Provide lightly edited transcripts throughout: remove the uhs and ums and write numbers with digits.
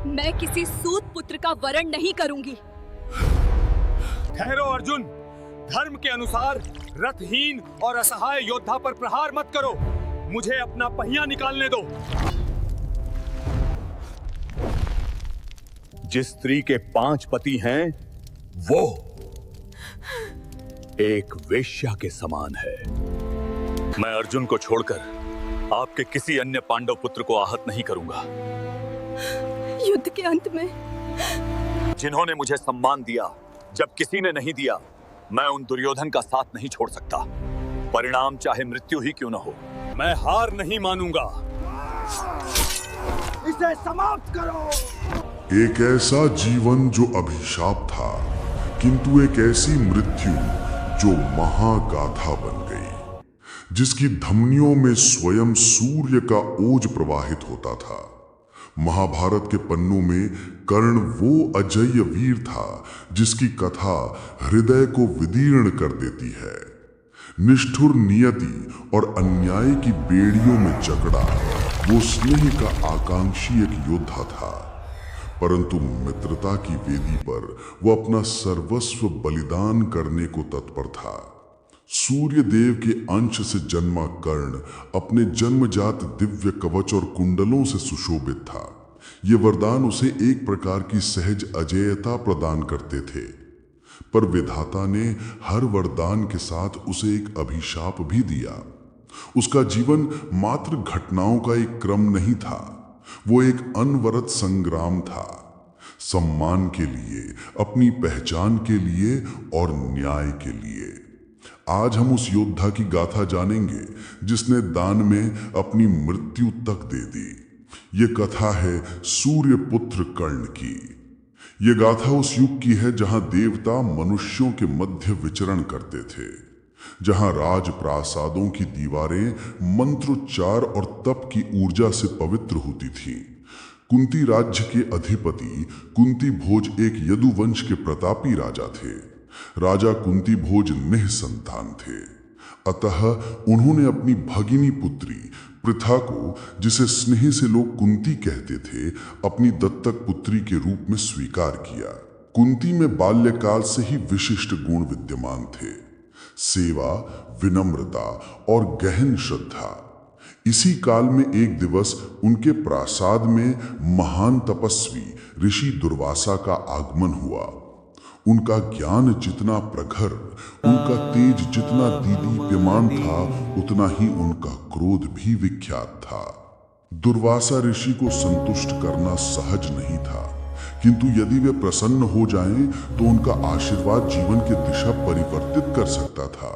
मैं किसी सूत पुत्र का वरण नहीं करूंगी। ठहरो अर्जुन, धर्म के अनुसार रथहीन और असहाय योद्धा पर प्रहार मत करो। मुझे अपना पहिया निकालने दो। जिस स्त्री के 5 पति हैं, वो एक वेश्या के समान है। मैं अर्जुन को छोड़कर आपके किसी अन्य पांडव पुत्र को आहत नहीं करूंगा। युद्ध के अंत में जिन्होंने मुझे सम्मान दिया जब किसी ने नहीं दिया, मैं उन दुर्योधन का साथ नहीं छोड़ सकता। परिणाम चाहे मृत्यु ही क्यों न हो, मैं हार नहीं मानूंगा। इसे समाप्त करो। एक ऐसा जीवन जो अभिशाप था, किंतु एक ऐसी मृत्यु जो महागाथा बन गई, जिसकी धमनियों में स्वयं सूर्य का ओज प्रवाहित होता था। महाभारत के पन्नों में कर्ण वो अजेय वीर था जिसकी कथा हृदय को विदीर्ण कर देती है। निष्ठुर नियति और अन्याय की बेड़ियों में जकड़ा वो स्नेह का आकांक्षी एक योद्धा था, परंतु मित्रता की वेदी पर वो अपना सर्वस्व बलिदान करने को तत्पर था। सूर्य देव के अंश से जन्मा कर्ण अपने जन्मजात दिव्य कवच और कुंडलों से सुशोभित था। ये वरदान उसे एक प्रकार की सहज अजेयता प्रदान करते थे, पर विधाता ने हर वरदान के साथ उसे एक अभिशाप भी दिया। उसका जीवन मात्र घटनाओं का एक क्रम नहीं था, वो एक अनवरत संग्राम था। सम्मान के लिए, अपनी पहचान के लिए और न्याय के लिए। आज हम उस योद्धा की गाथा जानेंगे जिसने दान में अपनी मृत्यु तक दे दी। ये कथा है सूर्य पुत्र कर्ण की। ये गाथा उस युग की है जहां देवता मनुष्यों के मध्य विचरण करते थे, जहां राजप्रासादों की दीवारें मंत्रोच्चार और तप की ऊर्जा से पवित्र होती थीं। कुंती राज्य के अधिपति कुंती भोज एक यदुवंश के प्रतापी राजा थे। राजा कुंती भोज निःसंतान थे, अतः उन्होंने अपनी भगिनी पुत्री पृथा को, जिसे स्नेह से लोग कुंती कहते थे, अपनी दत्तक पुत्री के रूप में स्वीकार किया। कुंती में बाल्यकाल से ही विशिष्ट गुण विद्यमान थे: सेवा, विनम्रता और गहन श्रद्धा। इसी काल में एक दिवस उनके प्रासाद में महान तपस्वी ऋषि दुर्वासा का आगमन हुआ। उनका ज्ञान जितना प्रखर, उनका तेज जितना दीदीप्यमान था, उतना ही उनका क्रोध भी विख्यात था। दुर्वासा ऋषि को संतुष्ट करना सहज नहीं था, किंतु यदि वे प्रसन्न हो जाएं तो उनका आशीर्वाद जीवन की दिशा परिवर्तित कर सकता था।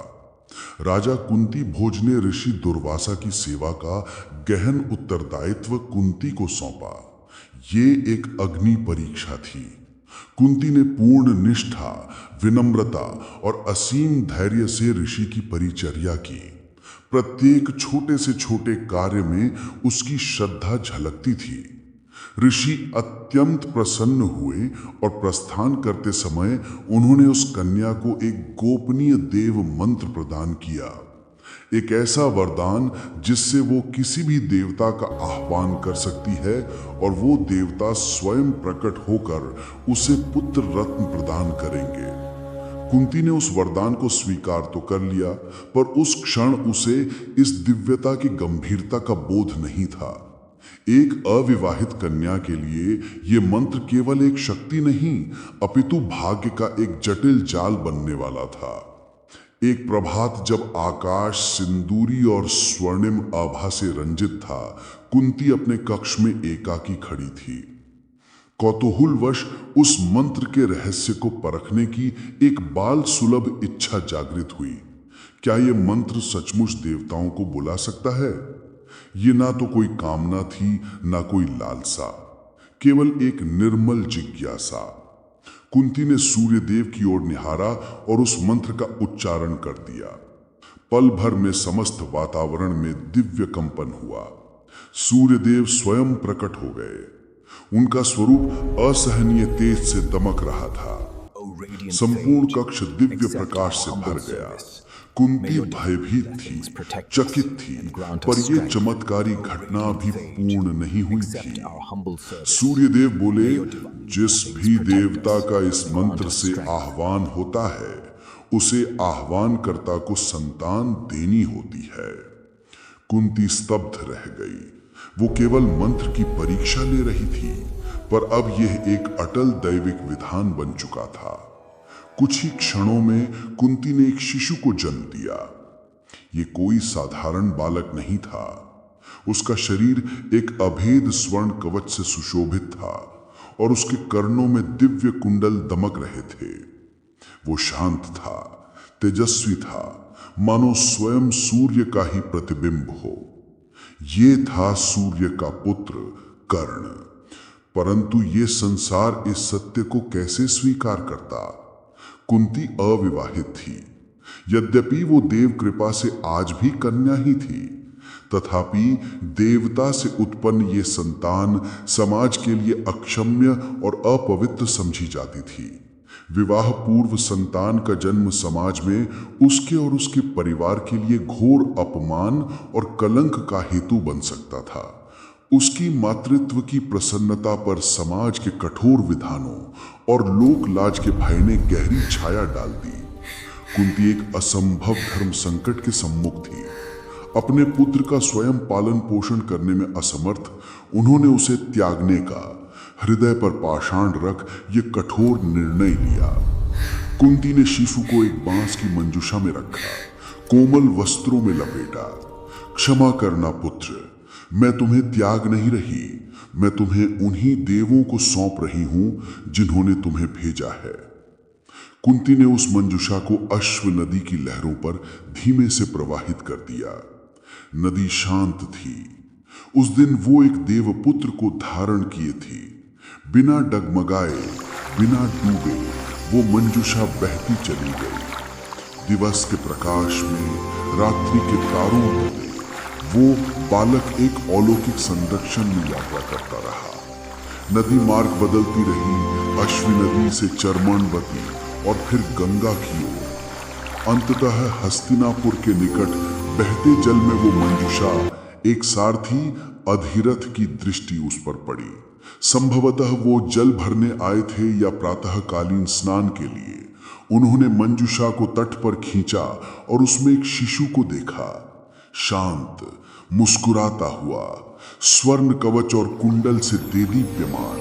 राजा कुंती भोज ने ऋषि दुर्वासा की सेवा का गहन उत्तरदायित्व कुंती को सौंपा। ये एक अग्नि परीक्षा थी। कुंती ने पूर्ण निष्ठा, विनम्रता और असीम धैर्य से ऋषि की परिचर्या की। प्रत्येक छोटे से छोटे कार्य में उसकी श्रद्धा झलकती थी। ऋषि अत्यंत प्रसन्न हुए और प्रस्थान करते समय उन्होंने उस कन्या को एक गोपनीय देव मंत्र प्रदान किया, एक ऐसा वरदान जिससे वो किसी भी देवता का आह्वान कर सकती है और वो देवता स्वयं प्रकट होकर उसे पुत्र रत्न प्रदान करेंगे। कुंती ने उस वरदान को स्वीकार तो कर लिया, पर उस क्षण उसे इस दिव्यता की गंभीरता का बोध नहीं था। एक अविवाहित कन्या के लिए ये मंत्र केवल एक शक्ति नहीं, अपितु भाग्य का एक जटिल जाल बनने वाला था। एक प्रभात जब आकाश सिंदूरी और स्वर्णिम आभा से रंजित था, कुंती अपने कक्ष में एकाकी खड़ी थी। कौतूहलवश उस मंत्र के रहस्य को परखने की एक बाल सुलभ इच्छा जागृत हुई। क्या ये मंत्र सचमुच देवताओं को बुला सकता है? ये ना तो कोई कामना थी, ना कोई लालसा, केवल एक निर्मल जिज्ञासा। कुंती ने सूर्यदेव की ओर निहारा और उस मंत्र का उच्चारण कर दिया। पल भर में समस्त वातावरण में दिव्य कंपन हुआ। सूर्यदेव स्वयं प्रकट हो गए। उनका स्वरूप असहनीय तेज से दमक रहा था। संपूर्ण कक्ष दिव्य प्रकाश से भर गया। कुंती भयभीत थी, चकित थी, पर यह चमत्कारी घटना अभी पूर्ण नहीं हुई थी। सूर्यदेव बोले, जिस भी देवता का इस मंत्र से आह्वान होता है उसे आह्वानकर्ता को संतान देनी होती है। कुंती स्तब्ध रह गई। वो केवल मंत्र की परीक्षा ले रही थी, पर अब यह एक अटल दैविक विधान बन चुका था। कुछ ही क्षणों में कुंती ने एक शिशु को जन्म दिया। ये कोई साधारण बालक नहीं था। उसका शरीर एक अभेद स्वर्ण कवच से सुशोभित था और उसके कर्णों में दिव्य कुंडल दमक रहे थे। वो शांत था, तेजस्वी था, मानो स्वयं सूर्य का ही प्रतिबिंब हो। ये था सूर्य का पुत्र कर्ण। परंतु ये संसार इस सत्य को कैसे स्वीकार करता? कुंती अविवाहित थी। यद्यपि वो देव कृपा से आज भी कन्या ही थी, तथापि देवता से उत्पन्न ये संतान समाज के लिए अक्षम्य और अपवित्र समझी जाती थी। विवाह पूर्व संतान का जन्म समाज में उसके और उसके परिवार के लिए घोर अपमान और कलंक का हेतु बन सकता था। उसकी मातृत्व की प्रसन्नता पर समाज के कठोर विधानों और लोक लाज के भय ने गहरी छाया डाल दी। कुंती एक असंभव धर्म संकट के सम्मुख थी। अपने पुत्र का स्वयं पालन पोषण करने में असमर्थ उन्होंने उसे त्यागने का हृदय पर पाषाण रख ये कठोर निर्णय लिया। कुंती ने शिशु को एक बांस की मंजुषा में रखा, कोमल वस्त्रों में लपेटा। क्षमा करना पुत्र, मैं तुम्हें त्याग नहीं रही, मैं तुम्हें उन्हीं देवों को सौंप रही हूं जिन्होंने तुम्हें भेजा है। कुंती ने उस मंजुषा को अश्व नदी की लहरों पर धीमे से प्रवाहित कर दिया। नदी शांत थी। उस दिन वो एक देवपुत्र को धारण किए थी। बिना डगमगाए, बिना डूबे वो मंजुषा बहती चली गई। दिवस के प्रकाश में, रात्रि के तारों में वो बालक एक अलौकिक संरक्षण में यात्रा करता रहा। नदी मार्ग बदलती रही, अश्वी नदी से चर्मणवती और फिर गंगा की ओर। अंततः हस्तिनापुर के निकट बहते जल में वो मंजुषा एक सारथी अधिरथ की दृष्टि उस पर पड़ी। संभवतः वो जल भरने आए थे या प्रातःकालीन स्नान के लिए। उन्होंने मंजुषा को तट पर खींचा और उसमें एक शिशु को देखा, शांत, मुस्कुराता हुआ, स्वर्ण कवच और कुंडल से देदीप्यमान।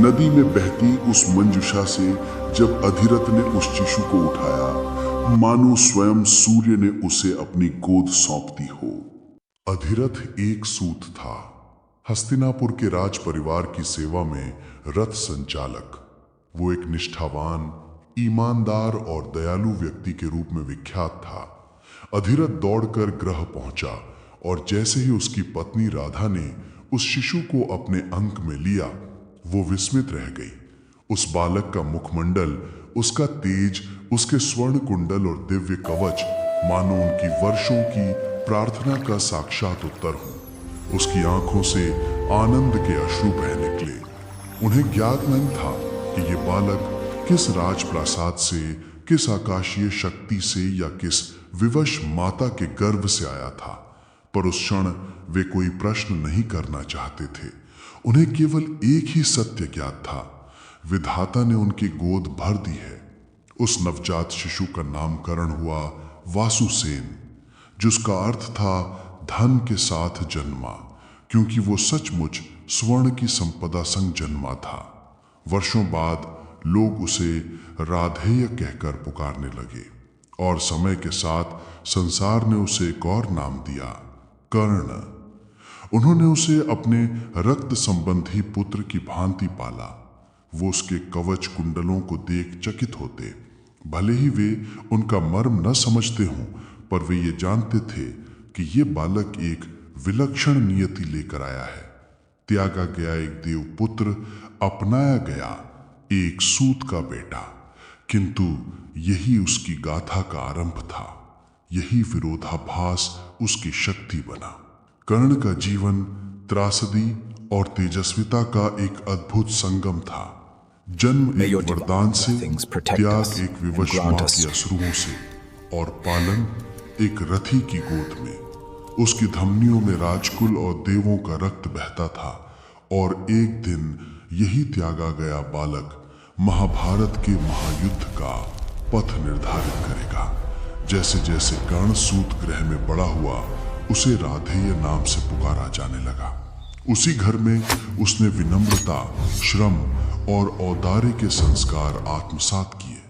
नदी में बहती उस मंजुषा से जब अधिरथ ने उस शिशु को उठाया, मानो स्वयं सूर्य ने उसे अपनी गोद सौंप दी हो। अधिरथ एक सूत था, हस्तिनापुर के राज परिवार की सेवा में रथ संचालक। वो एक निष्ठावान, ईमानदार और दयालु व्यक्ति के रूप में विख्यात था। अधिरथ दौड़कर गृह पहुंचा और जैसे ही उसकी पत्नी राधा ने उस शिशु को अपने अंक में लिया, वो विस्मित रह गई। उस बालक का मुखमंडल, उसका तेज, उसके स्वर्ण कुंडल और दिव्य कवच मानो उनकी वर्षों की प्रार्थना का साक्षात उत्तर हो। उसकी आंखों से आनंद के अश्रु बह निकले। उन्हें ज्ञात नहीं था कि ये बालक किस राजप्रासाद से, किस आकाशीय शक्ति से या किस विवश माता के गर्भ से आया था। पर उस क्षण वे कोई प्रश्न नहीं करना चाहते थे। उन्हें केवल एक ही सत्य ज्ञात था, विधाता ने उनकी गोद भर दी है। उस नवजात शिशु का नामकरण हुआ वासुसेन, जिसका अर्थ था धन के साथ जन्मा, क्योंकि वो सचमुच स्वर्ण की संपदा संग जन्मा था। वर्षों बाद लोग उसे राधेय कहकर पुकारने लगे और समय के साथ संसार ने उसे एक और नाम दिया, कर्ण। उन्होंने उसे अपने रक्त संबंधी पुत्र की भांति पाला। वो उसके कवच कुंडलों को देख चकित होते। भले ही वे उनका मर्म न समझते हों, पर वे ये जानते थे कि ये बालक एक विलक्षण नियति लेकर आया है। त्यागा गया एक देव पुत्र, अपनाया गया एक सूत का बेटा। किंतु यही उसकी गाथा का आरंभ था। यही विरोधाभास उसकी शक्ति बना। कर्ण का जीवन त्रासदी और तेजस्विता का एक अद्भुत संगम था। जन्म एक वरदान से, त्याग एक विवश मां के अश्रुओं से। और पालन एक रथी की गोद में। उसकी धमनियों में राजकुल और देवों का रक्त बहता था और एक दिन यही त्यागा गया बालक महाभारत के महायुद्ध का पथ निर्धारित करेगा। जैसे जैसे कर्ण सूत ग्रह में बड़ा हुआ, उसे राधेय नाम से पुकारा जाने लगा। उसी घर में उसने विनम्रता, श्रम और औदार्य के संस्कार आत्मसात किए।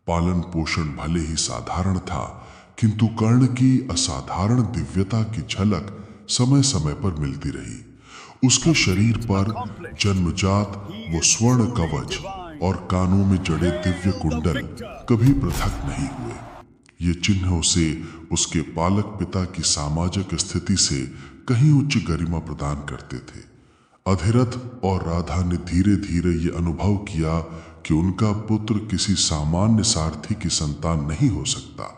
पालन पोषण भले ही साधारण था, किंतु कर्ण की असाधारण दिव्यता की झलक समय समय पर मिलती रही। उसके शरीर पर जन्मजात वो स्वर्ण कवच और कानों में जड़े दिव्य कुंडल कभी पृथक नहीं हुए। ये चिन्ह उसे उसके पालक पिता की सामाजिक स्थिति से कहीं उच्च गरिमा प्रदान करते थे। अधिरथ और राधा ने धीरे धीरे ये अनुभव किया कि उनका पुत्र किसी सामान्य सारथी की संतान नहीं हो सकता।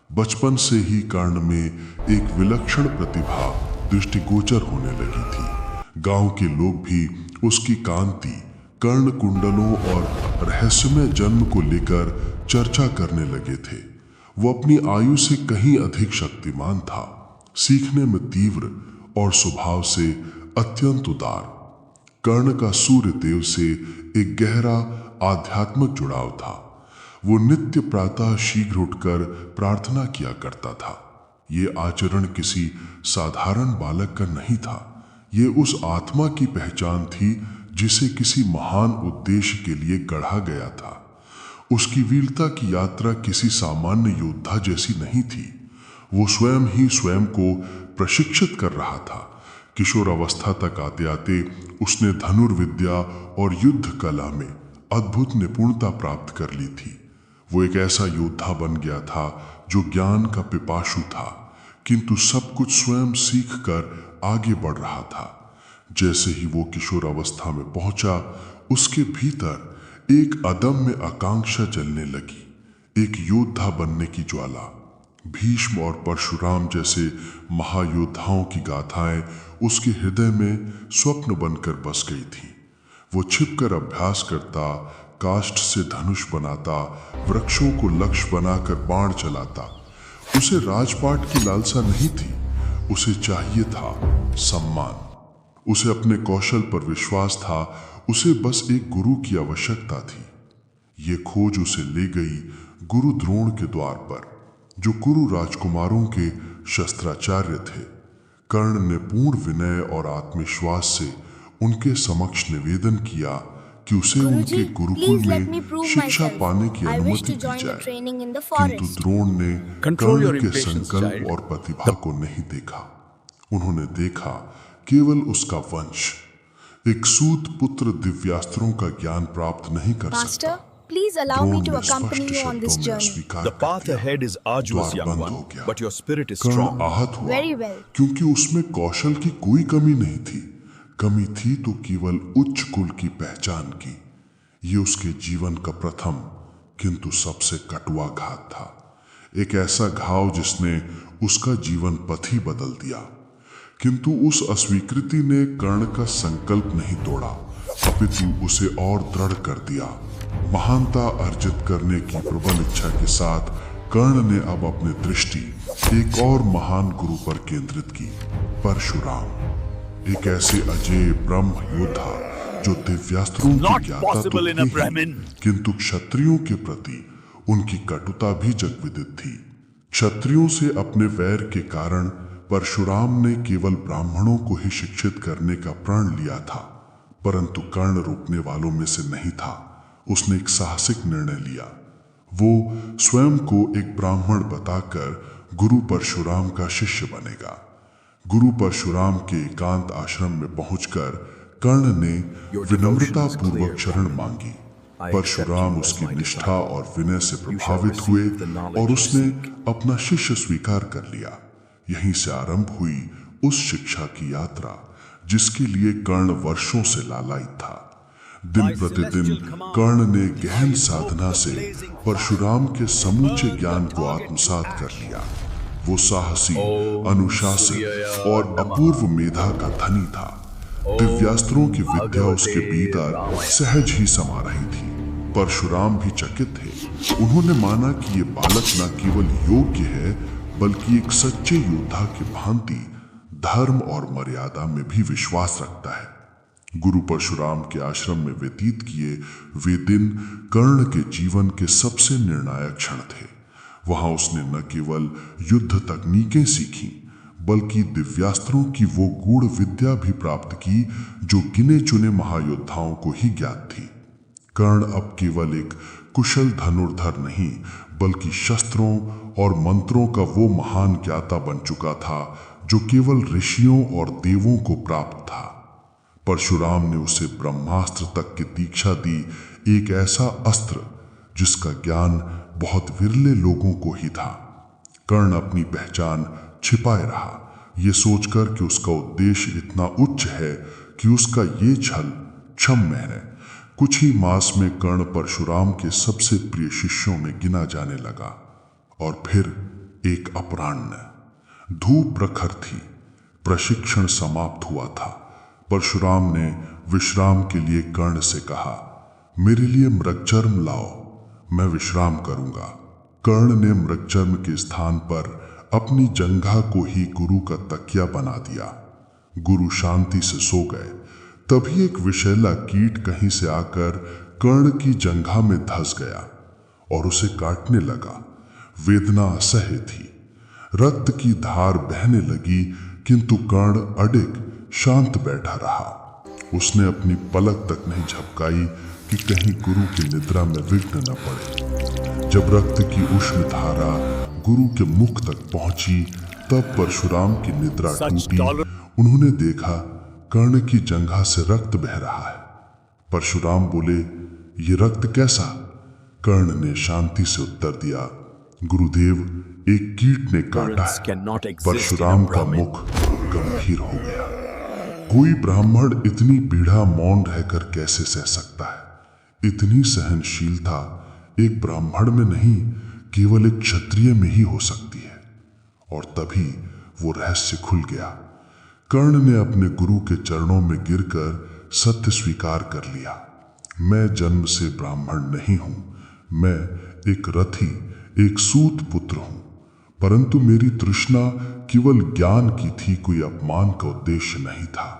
बचपन से ही कर्ण में एक विलक्षण प्रतिभा दृष्टिगोचर होने लगी थी। गांव के लोग भी उसकी कांति, कर्ण कुंडलों और रहस्यमय जन्म को लेकर चर्चा करने लगे थे। वो अपनी आयु से कहीं अधिक शक्तिमान था, सीखने में तीव्र और स्वभाव से अत्यंत उदार। कर्ण का सूर्य देव से एक गहरा आध्यात्मिक जुड़ाव था। वो नित्य प्रातः शीघ्र उठकर प्रार्थना किया करता था। ये आचरण किसी साधारण बालक का नहीं था। ये उस आत्मा की पहचान थी जिसे किसी महान उद्देश्य के लिए गढ़ा गया था। उसकी वीरता की यात्रा किसी सामान्य योद्धा जैसी नहीं थी। वो स्वयं ही स्वयं को प्रशिक्षित कर रहा था। किशोर अवस्था तक आते आते उसने धनुर्विद्या और युद्ध कला में अद्भुत निपुणता प्राप्त कर ली थी। वो एक ऐसा योद्धा बन गया था जो ज्ञान का पिपासु था, किंतु सब कुछ स्वयं सीख कर आगे बढ़ रहा था। जैसे ही वो किशोर अवस्था में पहुंचा, उसके भीतर एक अदम्य आकांक्षा जलने लगी, एक योद्धा बनने की ज्वाला। भीष्म और परशुराम जैसे महायोद्धाओं की गाथाएं उसके हृदय में स्वप्न बनकर बस गई थी। वो छिपकर अभ्यास करता, काष्ठ से धनुष बनाता, वृक्षों को लक्ष्य बनाकर बाण चलाता। उसे राजपाट की लालसा नहीं थी, उसे चाहिए था सम्मान। उसे अपने कौशल पर विश्वास था, उसे बस एक गुरु की आवश्यकता थी। ये खोज उसे ले गई गुरु द्रोण के द्वार पर, जो कुरु राजकुमारों के शस्त्राचार्य थे। कर्ण ने पूर्ण विनय और आत्मविश्वास से उनके समक्ष निवेदन किया कि उसे उनके गुरुकुल में शिक्षा पाने की अनुमति दी जाए, किंतु द्रोण ने कर्ण के संकल्प और प्रतिभा को नहीं देखा। उन्होंने देखा केवल उसका वंश। एक सूत पुत्र दिव्यास्त्रों का ज्ञान प्राप्त नहीं कर सकता। Please allow me to accompany you on this journey. The path ahead is arduous, young one, but your spirit is strong. आहत हुआ, Very well. क्योंकि उसमें कौशल की कोई कमी नहीं थी। कमी थी तो केवल उच्च कुल की पहचान की। ये उसके जीवन का प्रथम किंतु सबसे कटुआ घात था। एक ऐसा घाव जिसने उसका जीवन पथ ही बदल दिया। किंतु उस अस्वीकृति ने कर्ण का संकल्प नहीं तोड़ा, अपितु उसे और दृढ़ कर दिया। महानता अर्जित करने की प्रबल इच्छा के साथ कर्ण ने अब अपनी दृष्टि एक और महान गुरु पर केंद्रित की, परशुराम। एक ऐसे अजय ब्रह्म योद्धा जो दिव्यास्त्रों की ज्ञाता तो थी, किंतु क्षत्रियों के प्रति उनकी कटुता भी जगविदित थी। क्षत्रियों से अपने वैर के कारण परशुराम ने केवल ब्राह्मणों को ही शिक्षित करने का प्रण लिया था, परंतु कर्ण रुकने वालों में से नहीं था। उसने एक साहसिक निर्णय लिया। वो स्वयं को एक ब्राह्मण बताकर गुरु परशुराम का शिष्य बनेगा। गुरु परशुराम के एकांत आश्रम में पहुंचकर कर्ण ने विनम्रता पूर्वक शरण मांगी। परशुराम उसकी निष्ठा और विनय से प्रभावित हुए और उसने अपना शिष्य स्वीकार कर लिया। यहीं से आरंभ हुई उस शिक्षा की यात्रा जिसके लिए कर्ण वर्षों से लालायित था। दिन प्रतिदिन कर्ण ने गहन साधना से परशुराम के समूचे ज्ञान को आत्मसात कर लिया। वो साहसी, अनुशासित और अपूर्व मेधा का धनी था। दिव्यास्त्रों की विद्या उसके भीतर सहज ही समा रही थी। परशुराम भी चकित थे। उन्होंने माना कि ये बालक न केवल योग्य है बल्कि एक सच्चे योद्धा की भांति धर्म और मर्यादा में भी विश्वास रखता है। गुरु परशुराम के आश्रम में व्यतीत किए वे दिन कर्ण के जीवन के सबसे निर्णायक क्षण थे। वहां उसने न केवल युद्ध तकनीकें सीखी बल्कि दिव्यास्त्रों की वो गूढ़ विद्या भी प्राप्त की जो गिने चुने महायोद्धाओं को ही ज्ञात थी। कर्ण अब केवल एक कुशल धनुर्धर नहीं बल्कि शस्त्रों और मंत्रों का वो महान ज्ञाता बन चुका था जो केवल ऋषियों और देवों को प्राप्त था। परशुराम ने उसे ब्रह्मास्त्र तक की दीक्षा दी, एक ऐसा अस्त्र जिसका ज्ञान बहुत विरले लोगों को ही था। कर्ण अपनी पहचान छिपाए रहा, ये सोचकर कि उसका उद्देश्य इतना उच्च है कि उसका ये छल क्षम्य है। कुछ ही मास में कर्ण परशुराम के सबसे प्रिय शिष्यों में गिना जाने लगा। और फिर एक अपराह्न, धूप प्रखर थी, प्रशिक्षण समाप्त हुआ था। परशुराम ने विश्राम के लिए कर्ण से कहा, मेरे लिए मृगचर्म लाओ, मैं विश्राम करूंगा। कर्ण ने मृगचर्म के स्थान पर अपनी जंघा को ही गुरु का तकिया बना दिया। गुरु शांति से सो गए। तभी एक विषैला कीट कहीं से आकर कर्ण की जंघा में धंस गया और उसे काटने लगा। वेदना असह्य थी, रक्त की धार बहने लगी, किंतु कर्ण अडिग शांत बैठा रहा। उसने अपनी पलक तक नहीं झपकाई कि कहीं गुरु की निद्रा में विघ्न न पड़े। जब रक्त की उष्ण धारा गुरु के मुख तक पहुंची तब परशुराम की निद्रा टूटी। उन्होंने देखा कर्ण की जंघा से रक्त बह रहा है। परशुराम बोले, ये रक्त कैसा? कर्ण ने शांति से उत्तर दिया, गुरुदेव, एक कीट ने काटा है। परशुराम का मुख गंभीर हो गया। कोई ब्राह्मण इतनी पीड़ा मौन रहकर कैसे सह सकता है? इतनी सहनशीलता एक ब्राह्मण में नहीं, केवल एक क्षत्रिय में ही हो सकती है। और तभी वो रहस्य खुल गया। कर्ण ने अपने गुरु के चरणों में गिरकर सत्य स्वीकार कर लिया। मैं जन्म से ब्राह्मण नहीं हूं, मैं एक रथी, एक सूत पुत्र हूं, परंतु मेरी तृष्णा केवल ज्ञान की थी, कोई अपमान का उद्देश्य नहीं था।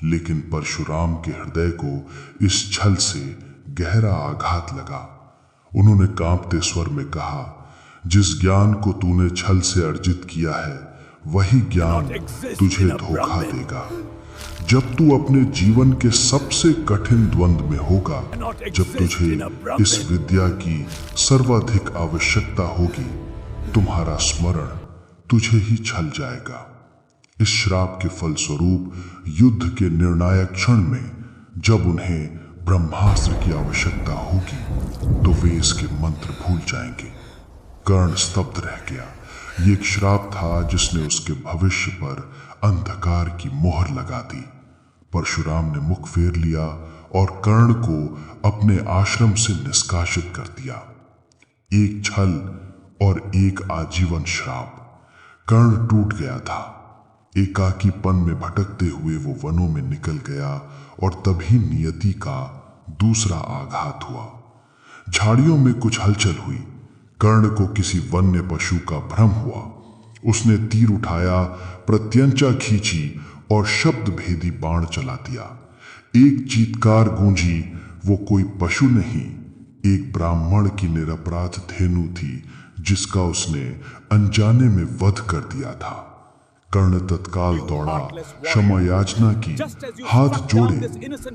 लेकिन परशुराम के हृदय को इस छल से गहरा आघात लगा। उन्होंने कांपते स्वर में कहा, जिस ज्ञान को तूने छल से अर्जित किया है वही ज्ञान तुझे धोखा देगा। जब तू अपने जीवन के सबसे कठिन द्वंद में होगा, जब तुझे इस विद्या की सर्वाधिक आवश्यकता होगी, तुम्हारा स्मरण तुझे ही छल जाएगा। इस श्राप के फलस्वरूप युद्ध के निर्णायक क्षण में जब उन्हें ब्रह्मास्त्र की आवश्यकता होगी तो वे इसके मंत्र भूल जाएंगे। कर्ण स्तब्ध रह गया। ये एक श्राप था जिसने उसके भविष्य पर अंधकार की मोहर लगा दी। परशुराम ने मुख फेर लिया और कर्ण को अपने आश्रम से निष्कासित कर दिया। एक छल और एक आजीवन श्राप। कर्ण टूट गया था। एकाकीपन में भटकते हुए वो वनों में निकल गया और तभी नियति का दूसरा आघात हुआ। झाड़ियों में कुछ हलचल हुई। कर्ण को किसी वन्य पशु का भ्रम हुआ। उसने तीर उठाया, प्रत्यंचा खींची और शब्द भेदी बाण चला दिया। एक चीत्कार गूंजी। वो कोई पशु नहीं, एक ब्राह्मण की निरपराध धेनु थी जिसका उसने अनजाने में वध कर दिया था। कर्ण तत्काल दौड़ा, क्षमा याचना की, हाथ जोड़े,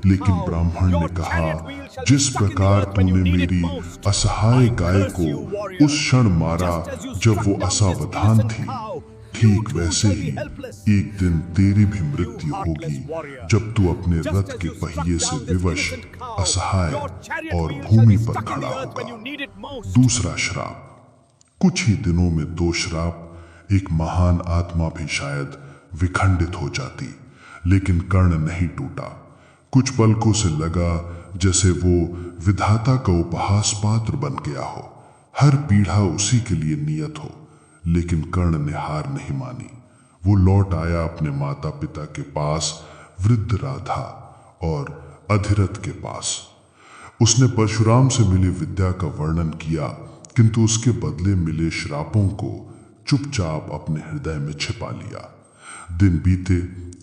लेकिन ब्राह्मण ने कहा, जिस प्रकार तूने मेरी असहाय गाय को उस क्षण मारा जब वो असावधान थी, ठीक वैसे ही एक दिन तेरी भी मृत्यु होगी जब तू अपने रथ के पहिए से विवश, असहाय और भूमि पर खड़ा होगा। दूसरा श्राप। कुछ ही दिनों में दो श्राप, एक महान आत्मा भी शायद विखंडित हो जाती, लेकिन कर्ण नहीं टूटा। कुछ पलकों से लगा जैसे वो विधाता का उपहास पात्र बन गया हो, हर पीड़ा उसी के लिए नियत हो। लेकिन कर्ण ने हार नहीं मानी। वो लौट आया अपने माता पिता के पास, वृद्ध राधा और अधिरथ के पास। उसने परशुराम से मिली विद्या का वर्णन किया, किंतु उसके बदले मिले श्रापों को चुपचाप अपने हृदय में छिपा लिया। दिन बीते,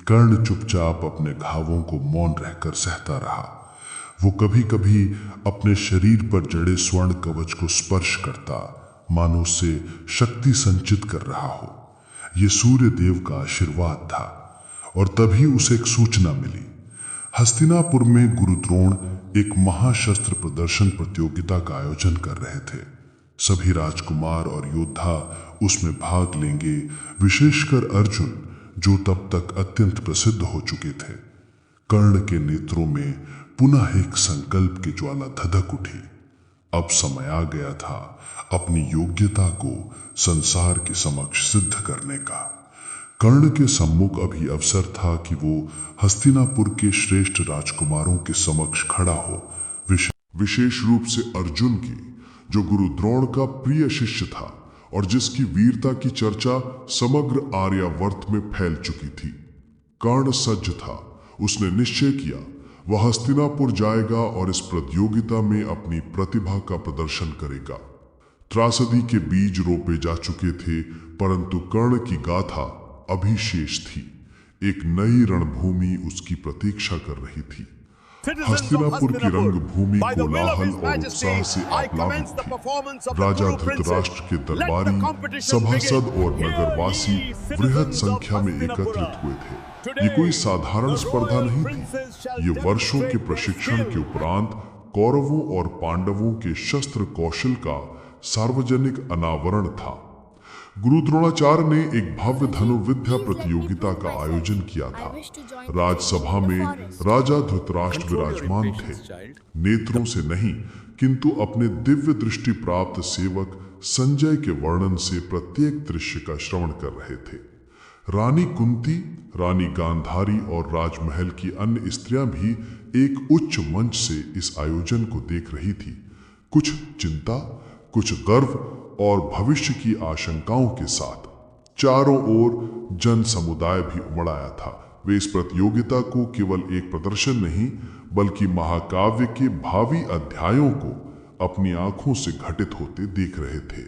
कर्ण चुपचाप अपने घावों को मौन रहकर सहता रहा। वो कभी कभी अपने शरीर पर जड़े स्वर्ण कवच को स्पर्श करता, मानो उससे शक्ति संचित कर रहा हो। ये सूर्य देव का आशीर्वाद था। और तभी उसे एक सूचना मिली। हस्तिनापुर में गुरु द्रोण एक महाशस्त्र प्रदर्शन प्रतियोगिता का आयोजन कर रहे थे। सभी राजकुमार और योद्धा उसमें भाग लेंगे, विशेषकर अर्जुन, जो तब तक अत्यंत प्रसिद्ध हो चुके थे। कर्ण के नेत्रों में पुनः एक संकल्प की ज्वाला धधक उठी। अब समय आ गया था अपनी योग्यता को संसार के समक्ष सिद्ध करने का। कर्ण के सम्मुख अभी अवसर था कि वो हस्तिनापुर के श्रेष्ठ राजकुमारों के समक्ष खड़ा हो, विशेष रूप से अर्जुन की, जो गुरु द्रोण का प्रिय शिष्य था और जिसकी वीरता की चर्चा समग्र आर्यावर्त में फैल चुकी थी। कर्ण सज्ज था। उसने निश्चय किया वह हस्तिनापुर जाएगा और इस प्रतियोगिता में अपनी प्रतिभा का प्रदर्शन करेगा। त्रासदी के बीज रोपे जा चुके थे, परंतु कर्ण की गाथा अभी शेष थी। एक नई रणभूमि उसकी प्रतीक्षा कर रही थी। हस्तिनापुर की रंगभूमि कोलाहल और उत्साह से आप्लावित थी। राजा धृतराष्ट्र के दरबारी, सभासद और नगरवासी वृहद संख्या में एकत्रित हुए थे। ये कोई साधारण स्पर्धा नहीं थी। ये वर्षों के प्रशिक्षण के उपरांत कौरवों और पांडवों के शस्त्र कौशल का सार्वजनिक अनावरण था। गुरु द्रोणाचार्य ने एक भव्य धनुर्विद्या प्रतियोगिता का आयोजन किया था। राजसभा में राजा धृतराष्ट्र विराजमान थे। नेत्रों से नहीं, किंतु अपने दिव्य दृष्टि प्राप्त सेवक संजय के वर्णन से प्रत्येक दृश्य का श्रवण कर रहे थे। रानी कुंती, रानी गांधारी और राजमहल की अन्य स्त्रियां भी एक उच्च मंच से इस आयोजन को देख रही थी। कुछ चिंता, कुछ गर्व और भविष्य की आशंकाओं के साथ। चारों ओर जन समुदाय भी उमड़ आया था। वे इस प्रतियोगिता को केवल एक प्रदर्शन नहीं, बल्कि महाकाव्य के भावी अध्यायों को अपनी आंखों से घटित होते देख रहे थे।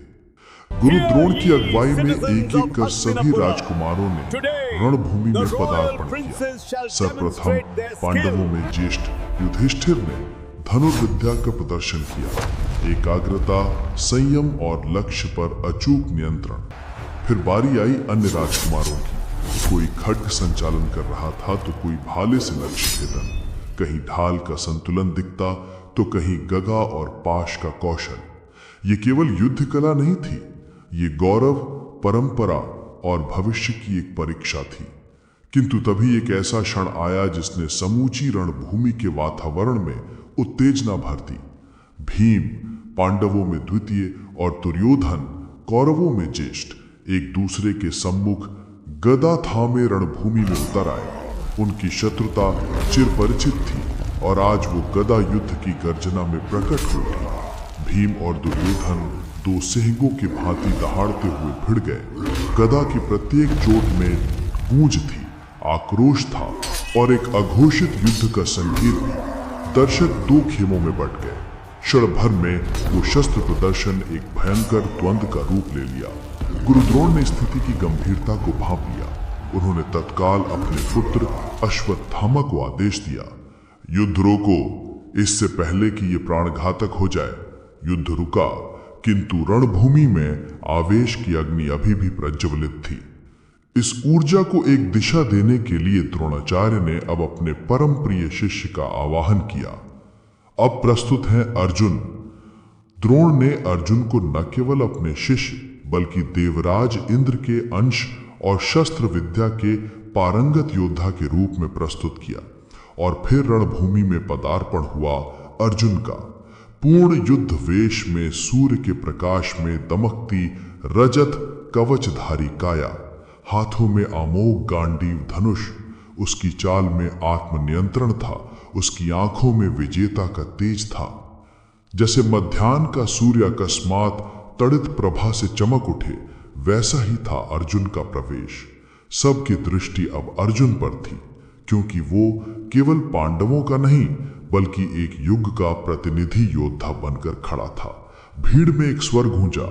गुरु द्रोण की अगुवाई में एक एक कर सभी राजकुमारों ने रणभूमि में पदार्पण किया। सर्वप्रथम पांडवों में ज्येष्ठ युधिष्ठिर ने धनुर्विद्या का प्रदर्शन किया। एकाग्रता, संयम और लक्ष्य पर अचूक नियंत्रण। फिर बारी आई अन्य राजकुमारों की। कोई खड्ग संचालन कर रहा था तो कोई भाले से लक्ष्य भेदन। कहीं ढाल का संतुलन दिखता तो कहीं गदा और पाश का कौशल। ये केवल युद्ध कला नहीं थी, ये गौरव, परंपरा और भविष्य की एक परीक्षा थी। किंतु तभी एक ऐसा क्षण आया जिसने समूची रणभूमि के वातावरण में उत्तेजना भर दी। भीम, पांडवों में द्वितीय, और दुर्योधन, कौरवों में ज्येष्ठ, एक दूसरे के सम्मुख गदा थामे रणभूमि में उतर आए। उनकी शत्रुता चिरपरिचित थी और आज वो गदा युद्ध की गर्जना में प्रकट हो गई। भीम और दुर्योधन दो सिंहों की भांति दहाड़ते हुए भिड़ गए। गदा की प्रत्येक चोट में गूंज थी, आक्रोश था और एक अघोषित युद्ध का संकेत भी। दर्शक दो खेमों में बंट गए। क्षण भर में वो शस्त्र प्रदर्शन एक भयंकर द्वंद्व का रूप ले लिया। गुरु द्रोण ने स्थिति की गंभीरता को भांप लिया। उन्होंने तत्काल अपने पुत्र अश्वत्थामा को आदेश दिया, युद्ध रोको, इससे पहले कि ये प्राणघातक हो जाए। युद्ध रुका, किंतु रणभूमि में आवेश की अग्नि अभी भी प्रज्वलित थी। इस ऊर्जा को एक दिशा देने के लिए द्रोणाचार्य ने अब अपने परम प्रिय शिष्य का आवाहन किया। अब प्रस्तुत हैं अर्जुन। द्रोण ने अर्जुन को न केवल अपने शिष्य बल्कि देवराज इंद्र के अंश और शस्त्र विद्या के पारंगत योद्धा के रूप में प्रस्तुत किया। और फिर रणभूमि में पदार्पण हुआ अर्जुन का। पूर्ण युद्ध वेश में सूर्य के प्रकाश में दमकती रजत कवचधारी काया, हाथों में अमोघ गांडीव धनुष। उसकी चाल में आत्मनियंत्रण था, उसकी आंखों में विजेता का तेज था। जैसे मध्याह्न का सूर्य अकस्मात तड़ित प्रभा से चमक उठे, वैसा ही था अर्जुन का प्रवेश। सबकी दृष्टि अब अर्जुन पर थी, क्योंकि वो केवल पांडवों का नहीं बल्कि एक युग का प्रतिनिधि योद्धा बनकर खड़ा था। भीड़ में एक स्वर गूंजा,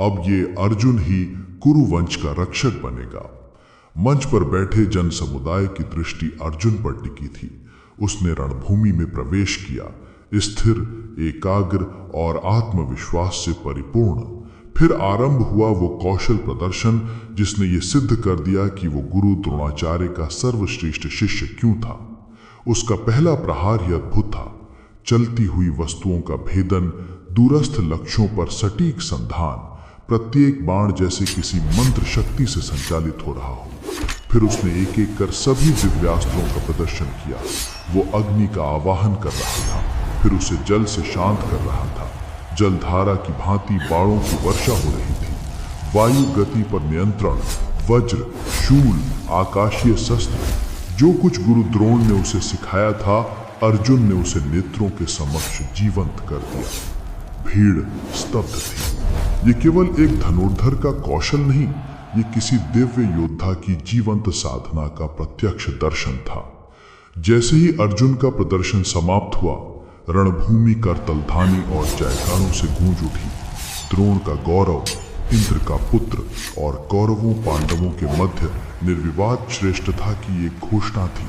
अब ये अर्जुन ही कुरुवंश का रक्षक बनेगा। मंच पर बैठे जन समुदाय की दृष्टि अर्जुन पर टिकी थी। उसने रणभूमि में प्रवेश किया, स्थिर, एकाग्र और आत्मविश्वास से परिपूर्ण। फिर आरंभ हुआ वो कौशल प्रदर्शन जिसने ये सिद्ध कर दिया कि वो गुरु द्रोणाचार्य का सर्वश्रेष्ठ शिष्य क्यों था। उसका पहला प्रहार ही अद्भुत था। चलती हुई वस्तुओं का भेदन, दूरस्थ लक्ष्यों पर सटीक संधान, प्रत्येक बाण जैसे किसी मंत्र शक्ति से संचालित हो रहा हो। फिर उसने एक एक कर सभी दिव्यास्त्रों का प्रदर्शन किया। वो अग्नि का आवाहन कर रहा था, फिर उसे जल से शांत कर रहा था। जलधारा की भांति बाणों की वर्षा हो रही थी। वायु गति पर नियंत्रण, वज्र, शूल, आकाशीय शस्त्र, जो कुछ गुरु द्रोण ने उसे सिखाया था, अर्जुन ने उसे नेत्रों के समक्ष जीवंत कर दिया। भीड़ स्तब्ध थी। ये केवल एक धनुर्धर का कौशल नहीं, ये किसी दिव्य योद्धा की जीवंत साधना का प्रत्यक्ष दर्शन था। जैसे ही अर्जुन का प्रदर्शन समाप्त हुआ, रणभूमि करतलधानी और जयकारों से गूंज उठी। द्रोण का गौरव, इंद्र का पुत्र और कौरवों पांडवों के मध्य निर्विवाद श्रेष्ठता की एक घोषणा थी।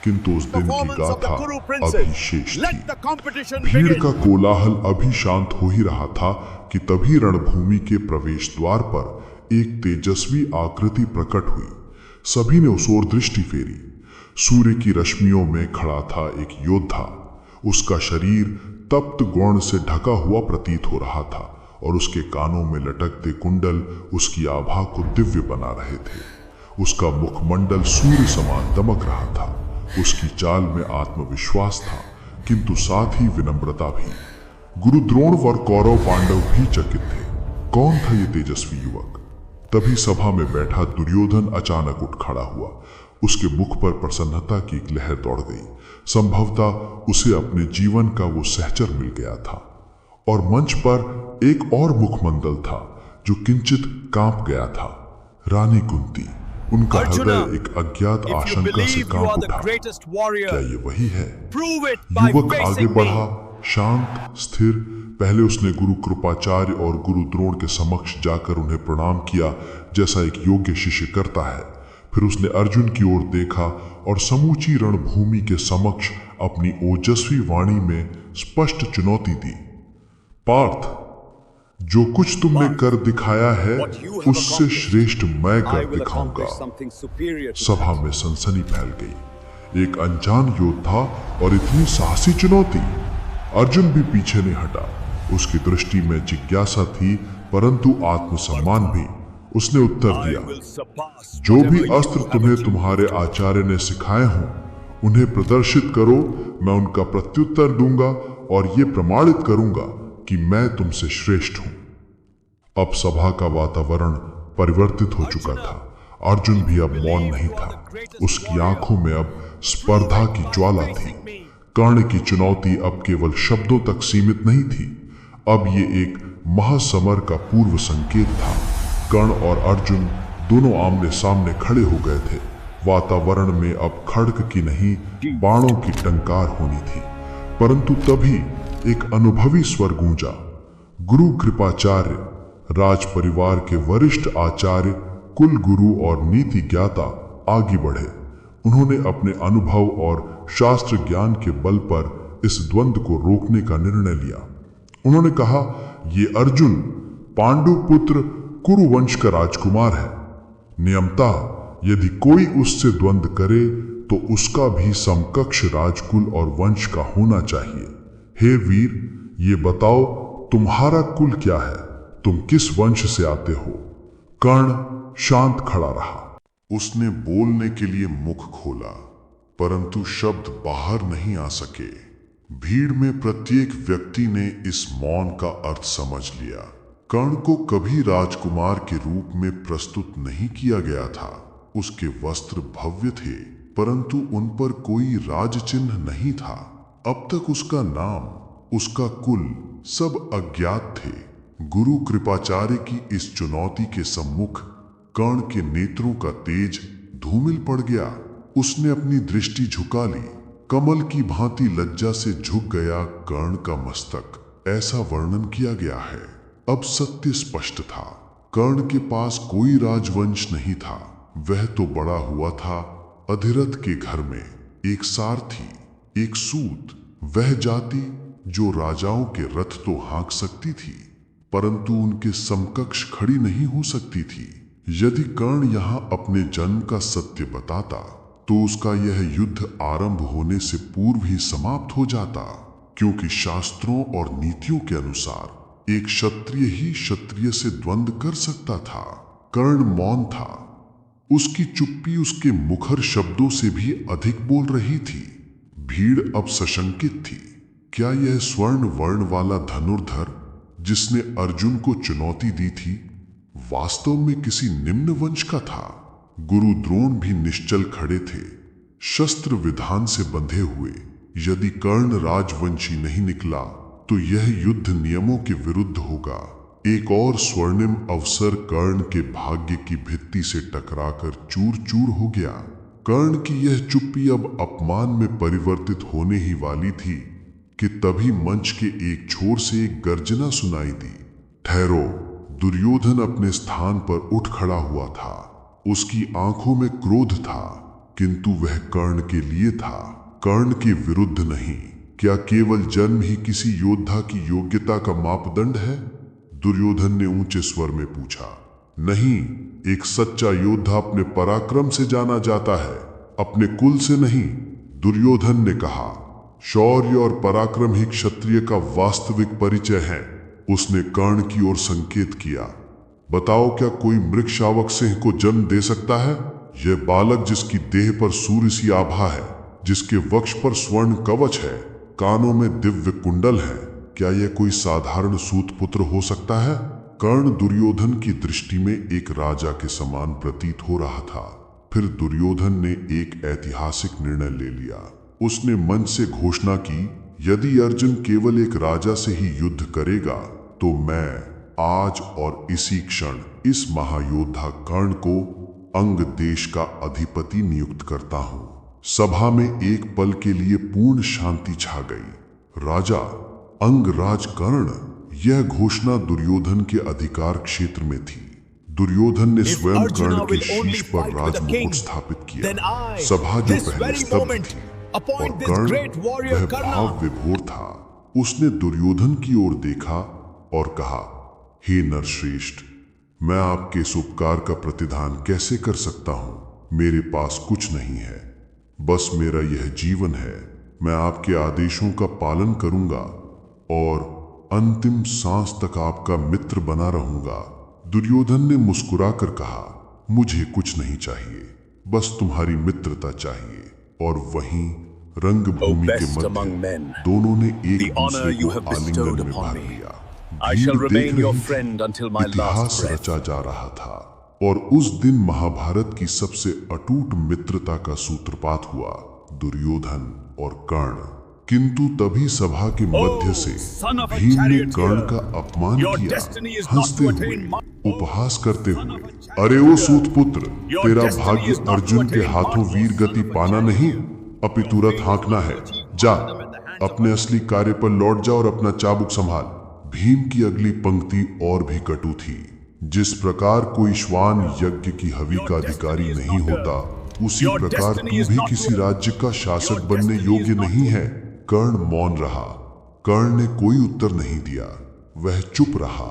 किंतु उस दिन की गाथा अभी शेष थी। भीड़ का कोलाहल अभी शांत हो ही रहा था कि तभी रणभूमि के प्रवेश द्वार पर एक तेजस्वी आकृति प्रकट हुई। सभी ने उस ओर दृष्टि फेरी। सूर्य की रश्मियों में खड़ा था एक योद्धा। उसका शरीर तप्त गौण से ढका हुआ प्रतीत हो रहा था और उसके कानों में लटकते कुंडल उसकी आभा को दिव्य बना रहे थे। उसका मुखमंडल सूर्य समान दमक रहा था। उसकी चाल में आत्मविश्वास था, किंतु साथ ही विनम्रता भी। गुरु द्रोण और कौरव पांडव भी चकित थे। कौन था ये तेजस्वी युवक? तभी सभा में बैठा दुर्योधन अचानक उठ खड़ा हुआ। उसके मुख पर प्रसन्नता की एक लहर दौड़ गई। संभवतः उसे अपने जीवन का वो सहचर मिल गया था। और मंच पर एक और मुखमंडल था जो किंचित कांप गया था। रानी कुंती। उनका हृदय एक अज्ञात आशंका से कांप उठा। क्या ये वही है? युवक आगे बढ़ा, शांत, स्थिर। पहले उसने गुरु कृपाचार्य और गुरु द्रोण के समक्ष जाकर उन्हें प्रणाम किया, जैसा एक योग्य शिष्य करता है। फिर उसने अर्जुन की ओर देखा और समूची रणभूमि के समक्ष अपनी ओजस्वी वाणी में स्पष्ट चुनौती दी। पार्थ, जो कुछ तुमने कर दिखाया है उससे श्रेष्ठ मैं कर दिखाऊंगा। सभा में सनसनी फैल गई। एक अनजान योद्धा और इतनी साहसी चुनौती। अर्जुन भी पीछे नहीं हटा। उसकी दृष्टि में जिज्ञासा थी, परंतु आत्मसम्मान भी। उसने उत्तर दिया, जो भी अस्त्र तुम्हें तुम्हारे आचार्य ने सिखाए हों, उन्हें प्रदर्शित करो। मैं उनका प्रत्युत्तर दूंगा और ये प्रमाणित करूंगा कि मैं तुमसे श्रेष्ठ हूं। अब सभा का वातावरण परिवर्तित हो चुका था। अर्जुन भी अब मौन नहीं था। उसकी आंखों में अब स्पर्धा की ज्वाला थी। कर्ण की चुनौती अब केवल शब्दों तक सीमित नहीं थी। अब ये एक महासमर का पूर्व संकेत था। कर्ण और अर्जुन दोनों आमने सामने खड़े हो गए थे। वातावरण में अब खड्ग की नहीं, बाणों की टंकार होनी थी। परंतु तभी एक अनुभवी स्वर गूंजा। गुरु कृपाचार्य, राज परिवार के वरिष्ठ आचार्य, कुल गुरु और नीति ज्ञाता आगे बढ़े। उन्होंने अपने अनुभव और शास्त्र ज्ञान के बल पर इस द्वंद्व को रोकने का निर्णय लिया। उन्होंने कहा, ये अर्जुन पांडु पुत्र कुरुवंश का राजकुमार है। नियमतः यदि कोई उससे द्वंद्व करे तो उसका भी समकक्ष राजकुल और वंश का होना चाहिए। हे वीर, ये बताओ तुम्हारा कुल क्या है? तुम किस वंश से आते हो? कर्ण शांत खड़ा रहा। उसने बोलने के लिए मुख खोला, परंतु शब्द बाहर नहीं आ सके। भीड़ में प्रत्येक व्यक्ति ने इस मौन का अर्थ समझ लिया। कर्ण को कभी राजकुमार के रूप में प्रस्तुत नहीं किया गया था। उसके वस्त्र भव्य थे, परंतु उन पर कोई राज चिन्ह नहीं था। अब तक उसका नाम, उसका कुल सब अज्ञात थे। गुरु कृपाचार्य की इस चुनौती के सम्मुख कर्ण के नेत्रों का तेज धूमिल पड़ गया। उसने अपनी दृष्टि झुका ली। कमल की भांति लज्जा से झुक गया कर्ण का मस्तक, ऐसा वर्णन किया गया है। अब सत्य स्पष्ट था, कर्ण के पास कोई राजवंश नहीं था। वह तो बड़ा हुआ था अधिरथ के घर में, एक सारथी, एक सूत, वह जाति जो राजाओं के रथ तो हाँक सकती थी परंतु उनके समकक्ष खड़ी नहीं हो सकती थी। यदि कर्ण यहाँ अपने जन्म का सत्य बताता तो उसका यह युद्ध आरंभ होने से पूर्व ही समाप्त हो जाता, क्योंकि शास्त्रों और नीतियों के अनुसार एक क्षत्रिय ही क्षत्रिय से द्वंद्व कर सकता था। कर्ण मौन था, उसकी चुप्पी उसके मुखर शब्दों से भी अधिक बोल रही थी। भीड़ अब सशंकित थी, क्या यह स्वर्ण वर्ण वाला धनुर्धर जिसने अर्जुन को चुनौती दी थी वास्तव में किसी निम्न वंश का था? गुरु द्रोण भी निश्चल खड़े थे, शस्त्र विधान से बंधे हुए। यदि कर्ण राजवंशी नहीं निकला तो यह युद्ध नियमों के विरुद्ध होगा। एक और स्वर्णिम अवसर कर्ण के भाग्य की भित्ति से टकराकर चूर चूर हो गया। कर्ण की यह चुप्पी अब अपमान में परिवर्तित होने ही वाली थी कि तभी मंच के एक छोर से एक गर्जना सुनाई दी। ठहरो! दुर्योधन अपने स्थान पर उठ खड़ा हुआ था। उसकी आंखों में क्रोध था, किंतु वह कर्ण के लिए था, कर्ण के विरुद्ध नहीं। क्या केवल जन्म ही किसी योद्धा की योग्यता का मापदंड है? दुर्योधन ने ऊंचे स्वर में पूछा। नहीं, एक सच्चा योद्धा अपने पराक्रम से जाना जाता है, अपने कुल से नहीं। दुर्योधन ने कहा, शौर्य और पराक्रम ही क्षत्रिय का वास्तविक परिचय है। उसने कर्ण की ओर संकेत किया। बताओ, क्या कोई मृग शावक सिंह को जन्म दे सकता है? यह बालक जिसकी देह पर सूर्य सी आभा है, जिसके वक्ष पर स्वर्ण कवच है, कानों में दिव्य कुंडल है, क्या यह कोई साधारण सूत पुत्र हो सकता है? कर्ण दुर्योधन की दृष्टि में एक राजा के समान प्रतीत हो रहा था। फिर दुर्योधन ने एक ऐतिहासिक निर्णय ले लिया। उसने मन से घोषणा की, यदि अर्जुन केवल एक राजा से ही युद्ध करेगा तो मैं आज और इसी क्षण इस महायोद्धा कर्ण को अंग देश का अधिपति नियुक्त करता हूं। सभा में एक पल के लिए पूर्ण शांति छा गई। राजा अंगराज कर्ण, यह घोषणा दुर्योधन के अधिकार क्षेत्र में थी। दुर्योधन ने स्वयं कर्ण के शीश पर राजमुकुट स्थापित किया। सभा जो पहले स्तब्ध थी और कर्ण वह भाव विभोर था। उसने दुर्योधन की ओर देखा और कहा, हे नरश्रेष्ठ, मैं आपके इस उपकार का प्रतिदान कैसे कर सकता हूं? मेरे पास कुछ नहीं है, बस मेरा यह जीवन है। मैं आपके आदेशों का पालन करूंगा और अंतिम सांस तक आपका मित्र बना रहूंगा। दुर्योधन ने मुस्कुराकर कहा, मुझे कुछ नहीं चाहिए, बस तुम्हारी मित्रता चाहिए। और वहीं रंगभूमि के मध्य दोनों ने एक दूसरे को आलिंगन में भर लिया। भीड़ देख रही थी, इतिहास रचा जा रहा था और उस दिन महाभारत की सबसे अटूट मित्रता का सूत्रपात हुआ, दुर्योधन और कर्ण। किंतु तभी सभा के मध्य से भीम ने कर्ण का अपमान किया, हंसते हुए, उपहास करते हुए। अरे ओ सूतपुत्र, तेरा भाग्य अर्जुन के हाथों वीर गति पाना नहीं, अपितु रथ हाँकना है। जा, अपने असली कार्य पर लौट जा और अपना चाबुक संभाल। भीम की अगली पंक्ति और भी कटु थी। जिस प्रकार कोई श्वान यज्ञ की हवि का अधिकारी नहीं होता, उसी प्रकार तू भी किसी राज्य का शासक बनने योग्य नहीं है। कर्ण मौन रहा। कर्ण ने कोई उत्तर नहीं दिया, वह चुप रहा।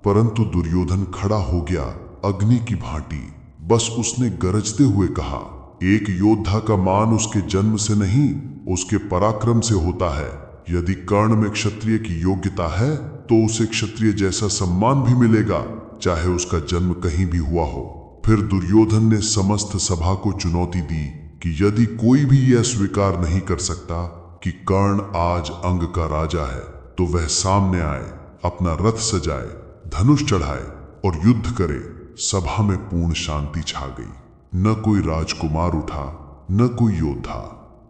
परंतु दुर्योधन खड़ा हो गया, अग्नि की भांति। बस उसने गरजते हुए कहा, एक योद्धा का मान उसके जन्म से नहीं, उसके पराक्रम से होता है। यदि कर्ण में क्षत्रिय की योग्यता है तो उसे क्षत्रिय जैसा सम्मान भी मिलेगा, चाहे उसका जन्म कहीं भी हुआ हो। फिर दुर्योधन ने समस्त सभा को चुनौती दी कि यदि कोई भी यह स्वीकार नहीं कर सकता कि कर्ण आज अंग का राजा है, तो वह सामने आए, अपना रथ सजाए, धनुष चढ़ाए और युद्ध करे। सभा में पूर्ण शांति छा गई। न कोई राजकुमार उठा, न कोई योद्धा।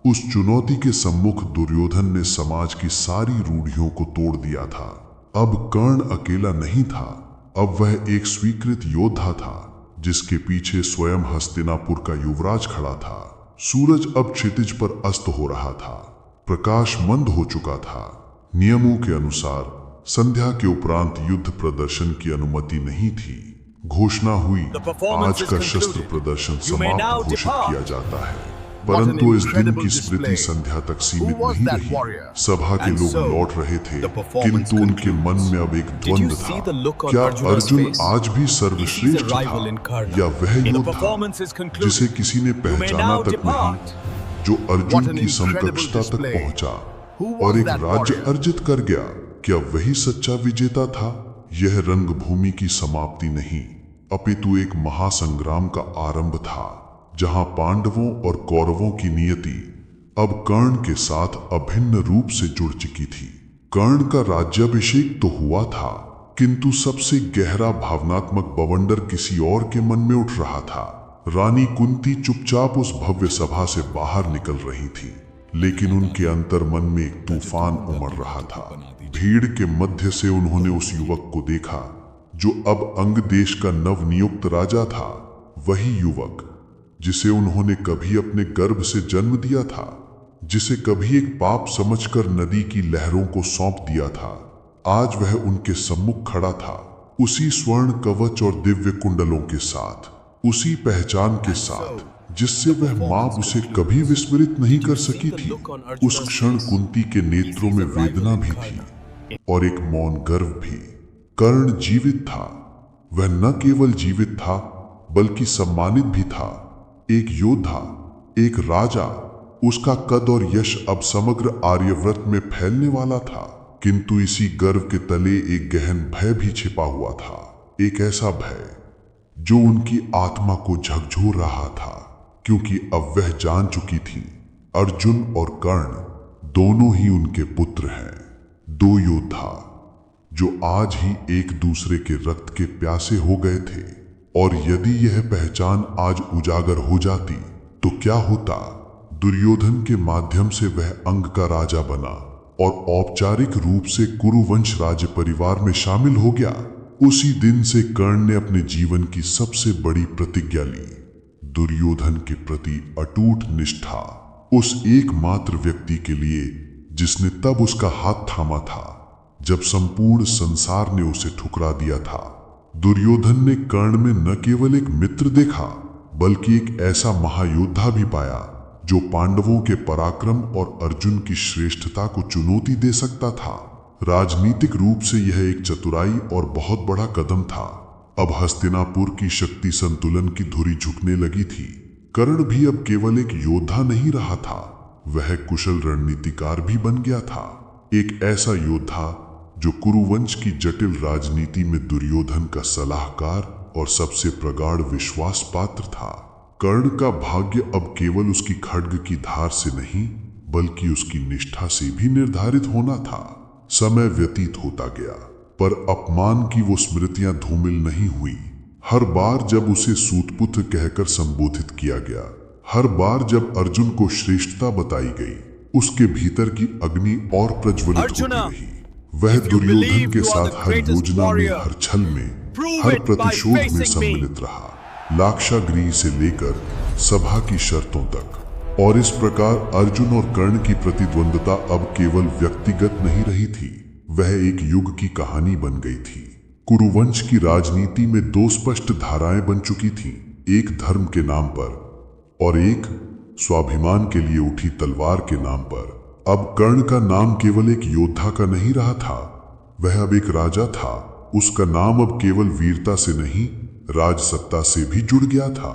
उस चुनौती के सम्मुख दुर्योधन ने समाज की सारी रूढ़ियों को तोड़ दिया था। अब कर्ण अकेला नहीं था, अब वह एक स्वीकृत योद्धा था, जिसके पीछे स्वयं हस्तिनापुर का युवराज खड़ा था। सूरज अब क्षितिज पर अस्त हो रहा था। प्रकाश मंद हो चुका था। नियमों के अनुसार संध्या के उपरांत युद्ध प्रदर्शन की अनुमति नहीं थी। घोषणा हुई, आज का शस्त्र प्रदर्शन समाप्त घोषित किया जाता है। परंतु इस दिन की स्मृति संध्या तक सीमित नहीं रही। सभा के लोग लौट रहे थे, किंतु उनके मन में अब एक द्वंद्व था। क्या अर्जुन आज भी सर्वश्रेष्ठ था, या वह योद्धा जिसे किसी ने पहचाना तक नहीं, जो अर्जुन की समकक्षता तक पहुंचा और एक राज्य अर्जित कर गया? क्या वही सच्चा विजेता था? यह रंगभूमि की समाप्ति नहीं, अपितु एक महासंग्राम का आरंभ था, जहां पांडवों और कौरवों की नियति अब कर्ण के साथ अभिन्न रूप से जुड़ चुकी थी। कर्ण का राज्याभिषेक तो हुआ था, किंतु सबसे गहरा भावनात्मक बवंडर किसी और के मन में उठ रहा था। रानी कुंती चुपचाप उस भव्य सभा से बाहर निकल रही थी, लेकिन उनके अंतर मन में एक तूफान उमड़ रहा था। भीड़ के मध्य से उन्होंने उस युवक को देखा जो अब अंग देश का नवनियुक्त राजा था। वही युवक जिसे उन्होंने कभी अपने गर्भ से जन्म दिया था, जिसे कभी एक पाप समझकर नदी की लहरों को सौंप दिया था, आज वह उनके सम्मुख खड़ा था, उसी स्वर्ण कवच और दिव्य कुंडलों के साथ, उसी पहचान के साथ जिससे वह मां उसे कभी विस्मृत नहीं कर सकी थी। उस क्षण कुंती के नेत्रों में वेदना भी थी और एक मौन गर्व भी। कर्ण जीवित था। वह न केवल जीवित था बल्कि सम्मानित भी था। एक योद्धा, एक राजा। उसका कद और यश अब समग्र आर्यव्रत में फैलने वाला था, किंतु इसी गर्व के तले एक गहन भय भी छिपा हुआ था। एक ऐसा भय जो उनकी आत्मा को झकझोर रहा था, क्योंकि अब वह जान चुकी थी अर्जुन और कर्ण दोनों ही उनके पुत्र हैं। दो योद्धा जो आज ही एक दूसरे के रक्त के प्यासे हो गए थे। और यदि यह पहचान आज उजागर हो जाती तो क्या होता? दुर्योधन के माध्यम से वह अंग का राजा बना और औपचारिक रूप से कुरुवंश राज्य परिवार में शामिल हो गया। उसी दिन से कर्ण ने अपने जीवन की सबसे बड़ी प्रतिज्ञा ली, दुर्योधन के प्रति अटूट निष्ठा। उस एकमात्र व्यक्ति के लिए जिसने तब उसका हाथ थामा था जब संपूर्ण संसार ने उसे ठुकरा दिया था। दुर्योधन ने कर्ण में न केवल एक मित्र देखा बल्कि एक ऐसा महायोद्धा भी पाया जो पांडवों के पराक्रम और अर्जुन की श्रेष्ठता को चुनौती दे सकता था। राजनीतिक रूप से यह एक चतुराई और बहुत बड़ा कदम था। अब हस्तिनापुर की शक्ति संतुलन की धुरी झुकने लगी थी। कर्ण भी अब केवल एक योद्धा नहीं रहा था, वह कुशल रणनीतिकार भी बन गया था। एक ऐसा योद्धा जो कुरुवंश की जटिल राजनीति में दुर्योधन का सलाहकार और सबसे प्रगाढ़ विश्वास पात्र था। कर्ण का भाग्य अब केवल उसकी खड्ग की धार से नहीं बल्कि उसकी निष्ठा से भी निर्धारित होना था। समय व्यतीत होता गया, पर अपमान की वो स्मृतियां धूमिल नहीं हुई। हर बार जब उसे सूतपुत्र कहकर संबोधित किया गया, हर बार जब अर्जुन को श्रेष्ठता बताई गई, उसके भीतर की अग्नि और प्रज्वलित होती रही। वह दुर्योधन के साथ हर योजना में, हर छल में, हर प्रतिशोध में सम्मिलित रहा, लाक्षागृह से लेकर सभा की शर्तों तक। और इस प्रकार अर्जुन और कर्ण की प्रतिद्वंदता अब केवल व्यक्तिगत नहीं रही थी, वह एक युग की कहानी बन गई थी। कुरुवंश की राजनीति में दो स्पष्ट धाराएं बन चुकी थीं, एक धर्म के नाम पर और एक स्वाभिमान के लिए उठी तलवार के नाम पर। अब कर्ण का नाम केवल एक योद्धा का नहीं रहा था, वह अब एक राजा था। उसका नाम अब केवल वीरता से नहीं, राजसत्ता से भी जुड़ गया था।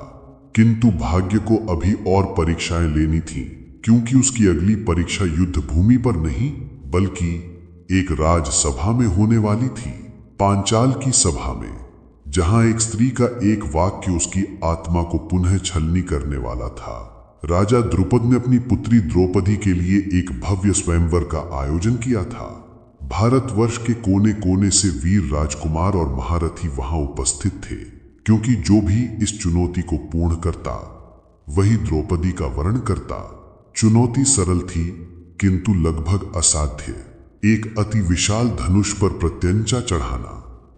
किंतु भाग्य को अभी और परीक्षाएं लेनी थीं, क्योंकि उसकी अगली परीक्षा युद्ध भूमि पर नहीं बल्कि एक राजसभा में होने वाली थी। पांचाल की सभा में, जहां एक स्त्री का एक वाक्य उसकी आत्मा को पुनः छलनी करने वाला था। राजा द्रुपद ने अपनी पुत्री द्रौपदी के लिए एक भव्य स्वयंवर का आयोजन किया था। भारतवर्ष के कोने कोने से वीर राजकुमार और महारथी वहां उपस्थित थे, क्योंकि जो भी इस चुनौती को पूर्ण करता वही द्रौपदी का वर्ण करता। चुनौती सरल थी किंतु लगभग असाध्य। एक अति विशाल धनुष पर प्रत्यंचा चढ़ाना,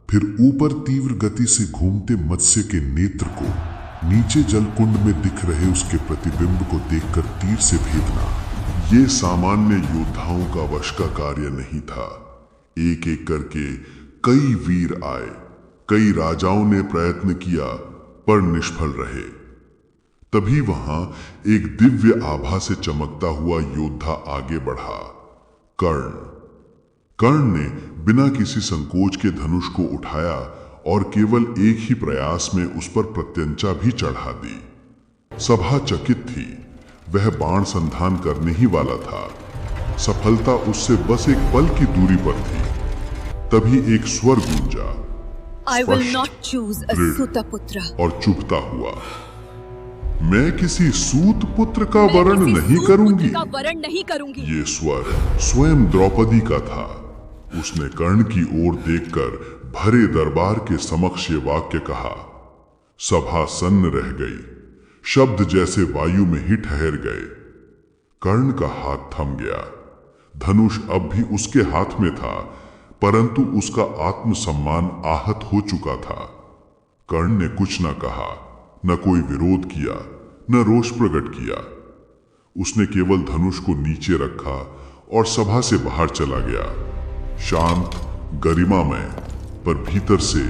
फिर ऊपर तीव्र गति से घूमते मत्स्य के नेत्र को नीचे जलकुंड में दिख रहे उसके प्रतिबिंब को देखकर तीर से भेदना ये सामान्य योद्धाओं का वश का कार्य नहीं था। एक एक करके कई वीर आए, कई राजाओं ने प्रयत्न किया पर निष्फल रहे। तभी वहां एक दिव्य आभा से चमकता हुआ योद्धा आगे बढ़ा, कर्ण ने बिना किसी संकोच के धनुष को उठाया और केवल एक ही प्रयास में उस पर प्रत्यंचा भी चढ़ा दी। सभा चकित थी, वह बाण संधान करने ही वाला था। सफलता उससे बस एक पल की दूरी पर थी। तभी एक स्वर गूंजा, I will स्पष्ट, not choose a दृढ़ सूतपुत्र। और चुभता हुआ, मैं किसी सूत पुत्र का मैं वरण किसी नहीं सूत करूंगी। पुत्र का वरण नहीं करूंगी। ये स्वर स्वयं द्रौपदी का था। उसने कर्ण की ओर देखकर भरे दरबार के समक्ष ये वाक्य कहा। सभा सन्न रह गई, शब्द जैसे वायु में ही ठहर गए। कर्ण का हाथ थम गया। धनुष अब भी उसके हाथ में था, परंतु उसका आत्मसम्मान आहत हो चुका था। कर्ण ने कुछ न कहा, न कोई विरोध किया, न रोष प्रकट किया। उसने केवल धनुष को नीचे रखा और सभा से बाहर चला गया, शांत, गरिमामय, पर भीतर से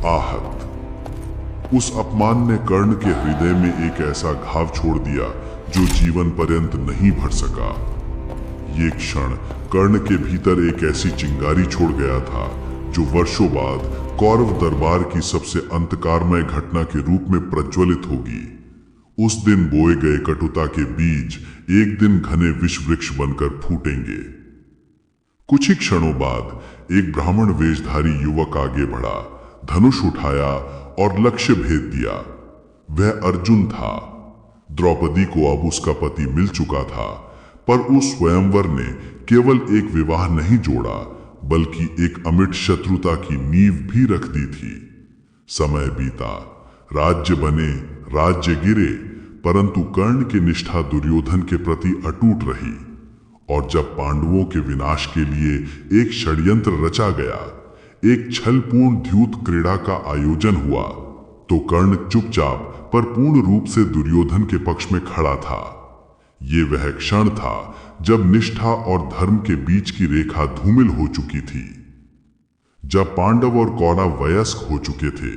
आहत। उस अपमान ने कर्ण के हृदय में एक ऐसा घाव छोड़ दिया जो जीवन पर्यंत नहीं भर सका। ये क्षण कर्ण के भीतर एक ऐसी चिंगारी छोड़ गया था जो वर्षों बाद कौरव दरबार की सबसे अंधकारमय घटना के रूप में प्रज्वलित होगी। उस दिन बोए गए कटुता के बीज एक दिन घने विष वृक्ष बनकर फूटेंगे। कुछ ही क्षणों बाद एक ब्राह्मण वेशधारी युवक आगे बढ़ा, धनुष उठाया और लक्ष्य भेद दिया। वह अर्जुन था। द्रौपदी को अब उसका पति मिल चुका था, पर उस स्वयंवर ने केवल एक विवाह नहीं जोड़ा, बल्कि एक अमिट शत्रुता की नींव भी रख दी थी। समय बीता, राज्य बने, राज्य गिरे, परंतु कर्ण की निष्ठा दुर्योधन के प्रति अटूट रही। और जब पांडवों के विनाश के लिए एक षड्यंत्र रचा गया, एक छलपूर्ण द्यूत क्रीड़ा का आयोजन हुआ, तो कर्ण चुपचाप पर पूर्ण रूप से दुर्योधन के पक्ष में खड़ा था। ये वह क्षण था जब निष्ठा और धर्म के बीच की रेखा धूमिल हो चुकी थी। जब पांडव और कौरव वयस्क हो चुके थे,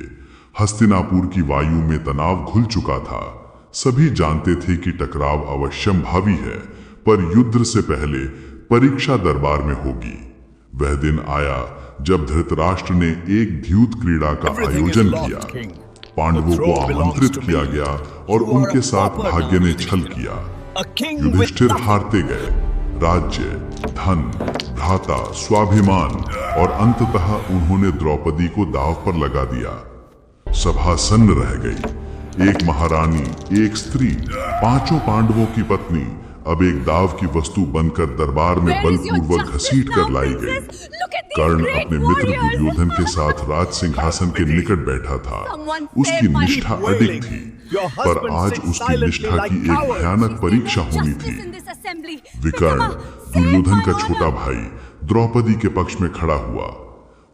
हस्तिनापुर की वायु में तनाव घुल चुका था। सभी जानते थे कि टकराव अवश्यंभावी है, पर युद्ध से पहले परीक्षा दरबार में होगी। वह दिन आया जब धृतराष्ट्र ने एक द्यूत क्रीड़ा का आयोजन किया। पांडवों को आमंत्रित किया गया और उनके साथ भाग्य ने छल किया। युधिष्ठिर हारते गए। राज्य, धन, भ्राता, स्वाभिमान और अंततः उन्होंने द्रौपदी को दांव पर लगा दिया। सभा सन्न रह गई। एक महारानी, एक स्त्री, पांचों पांडवों की पत्नी अब एक दाव की वस्तु बनकर दरबार में बलपूर्वक घसीट कर लाई गई। कर्ण अपने मित्र दुर्योधन के साथ राज सिंहासन के निकट बैठा था। उसकी निष्ठा अडिग थी, पर आज उसकी निष्ठा की एक भयानक परीक्षा होनी थी। विकर्ण, दुर्योधन का छोटा भाई, द्रौपदी के पक्ष में खड़ा हुआ।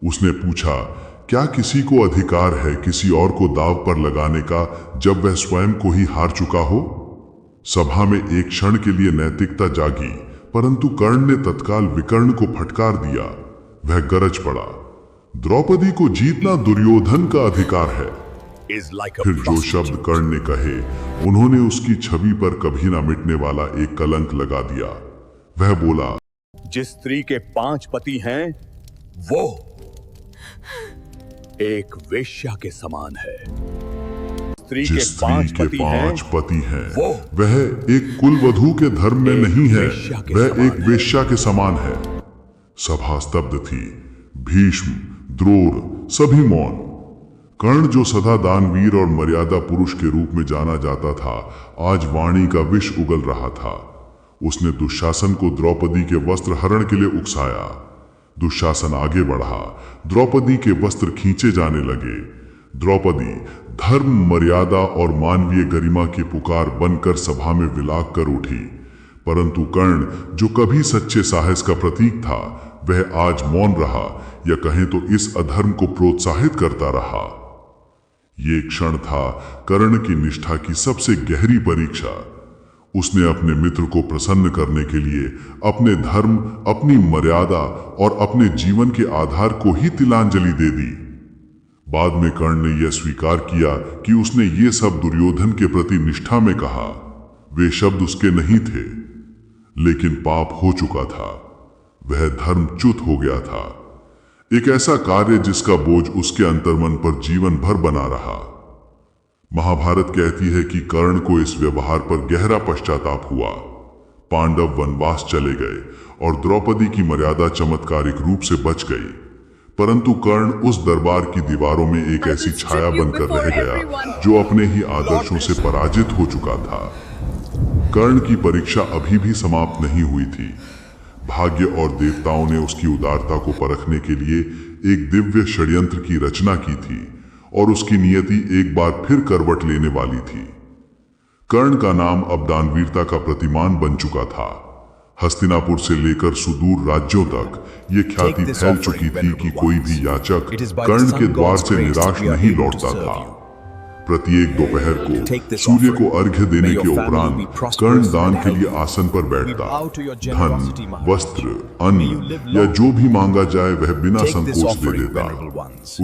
उसने पूछा, क्या किसी को अधिकार है किसी और को दाव पर लगाने का जब वह स्वयं को ही हार चुका हो? सभा में एक क्षण के लिए नैतिकता जागी, परंतु कर्ण ने तत्काल विकर्ण को फटकार दिया। वह गरज पड़ा, द्रौपदी को जीतना दुर्योधन का अधिकार है। फिर जो शब्द कर्ण ने कहे, उन्होंने उसकी छवि पर कभी ना मिटने वाला एक कलंक लगा दिया। वह बोला, जिस स्त्री के 5 पति हैं, वो एक वेश्या के समान है। जिस स्त्री के 5 पति हैं, वह एक कुलवधू के धर्म में नहीं है, वह एक वेश्या के समान है। सभा स्तब्ध थी। भीष्म, द्रोण, सभी मौन। कर्ण, जो सदा दानवीर और मर्यादा पुरुष के रूप में जाना जाता था, आज वाणी का विष उगल रहा था। उसने दुशासन को द्रौपदी के वस्त्र हरण के लिए उकसाया। दुशासन आगे बढ़ा, द्रौपदी के वस्त्र खींचे जाने लगे। द्रौपदी धर्म, मर्यादा और मानवीय गरिमा की पुकार बनकर सभा में विलाप कर उठी, परंतु कर्ण, जो कभी सच्चे साहस का प्रतीक था, वह आज मौन रहा, या कहें तो इस अधर्म को प्रोत्साहित करता रहा। ये क्षण था कर्ण की निष्ठा की सबसे गहरी परीक्षा। उसने अपने मित्र को प्रसन्न करने के लिए अपने धर्म, अपनी मर्यादा और अपने जीवन के आधार को ही तिलांजलि दे दी। बाद में कर्ण ने यह स्वीकार किया कि उसने ये सब दुर्योधन के प्रति निष्ठा में कहा। वे शब्द उसके नहीं थे, लेकिन पाप हो चुका था। वह धर्मच्युत हो गया था। एक ऐसा कार्य जिसका बोझ उसके अंतर्मन पर जीवन भर बना रहा। महाभारत कहती है कि कर्ण को इस व्यवहार पर गहरा पश्चाताप हुआ। पांडव वनवास चले गए और द्रौपदी की मर्यादा चमत्कारिक रूप से बच गई, परंतु कर्ण उस दरबार की दीवारों में एक ऐसी छाया बनकर रह गया जो अपने ही आदर्शों से पराजित हो चुका था। कर्ण की परीक्षा अभी भी समाप्त नहीं हुई थी। भाग्य और देवताओं ने उसकी उदारता को परखने के लिए एक दिव्य षड्यंत्र की रचना की थी और उसकी नियति एक बार फिर करवट लेने वाली थी। कर्ण का नाम अब दानवीरता का प्रतिमान बन चुका था। हस्तिनापुर से लेकर सुदूर राज्यों तक ये ख्याति फैल चुकी थी कि कोई भी याचक कर्ण के द्वार से निराश नहीं लौटता था। प्रत्येक दोपहर को सूर्य को अर्घ्य देने के उपरांत कर्ण दान के लिए आसन पर बैठता। धन, वस्त्र, अन्न या जो भी मांगा जाए वह बिना संकोच दे देता।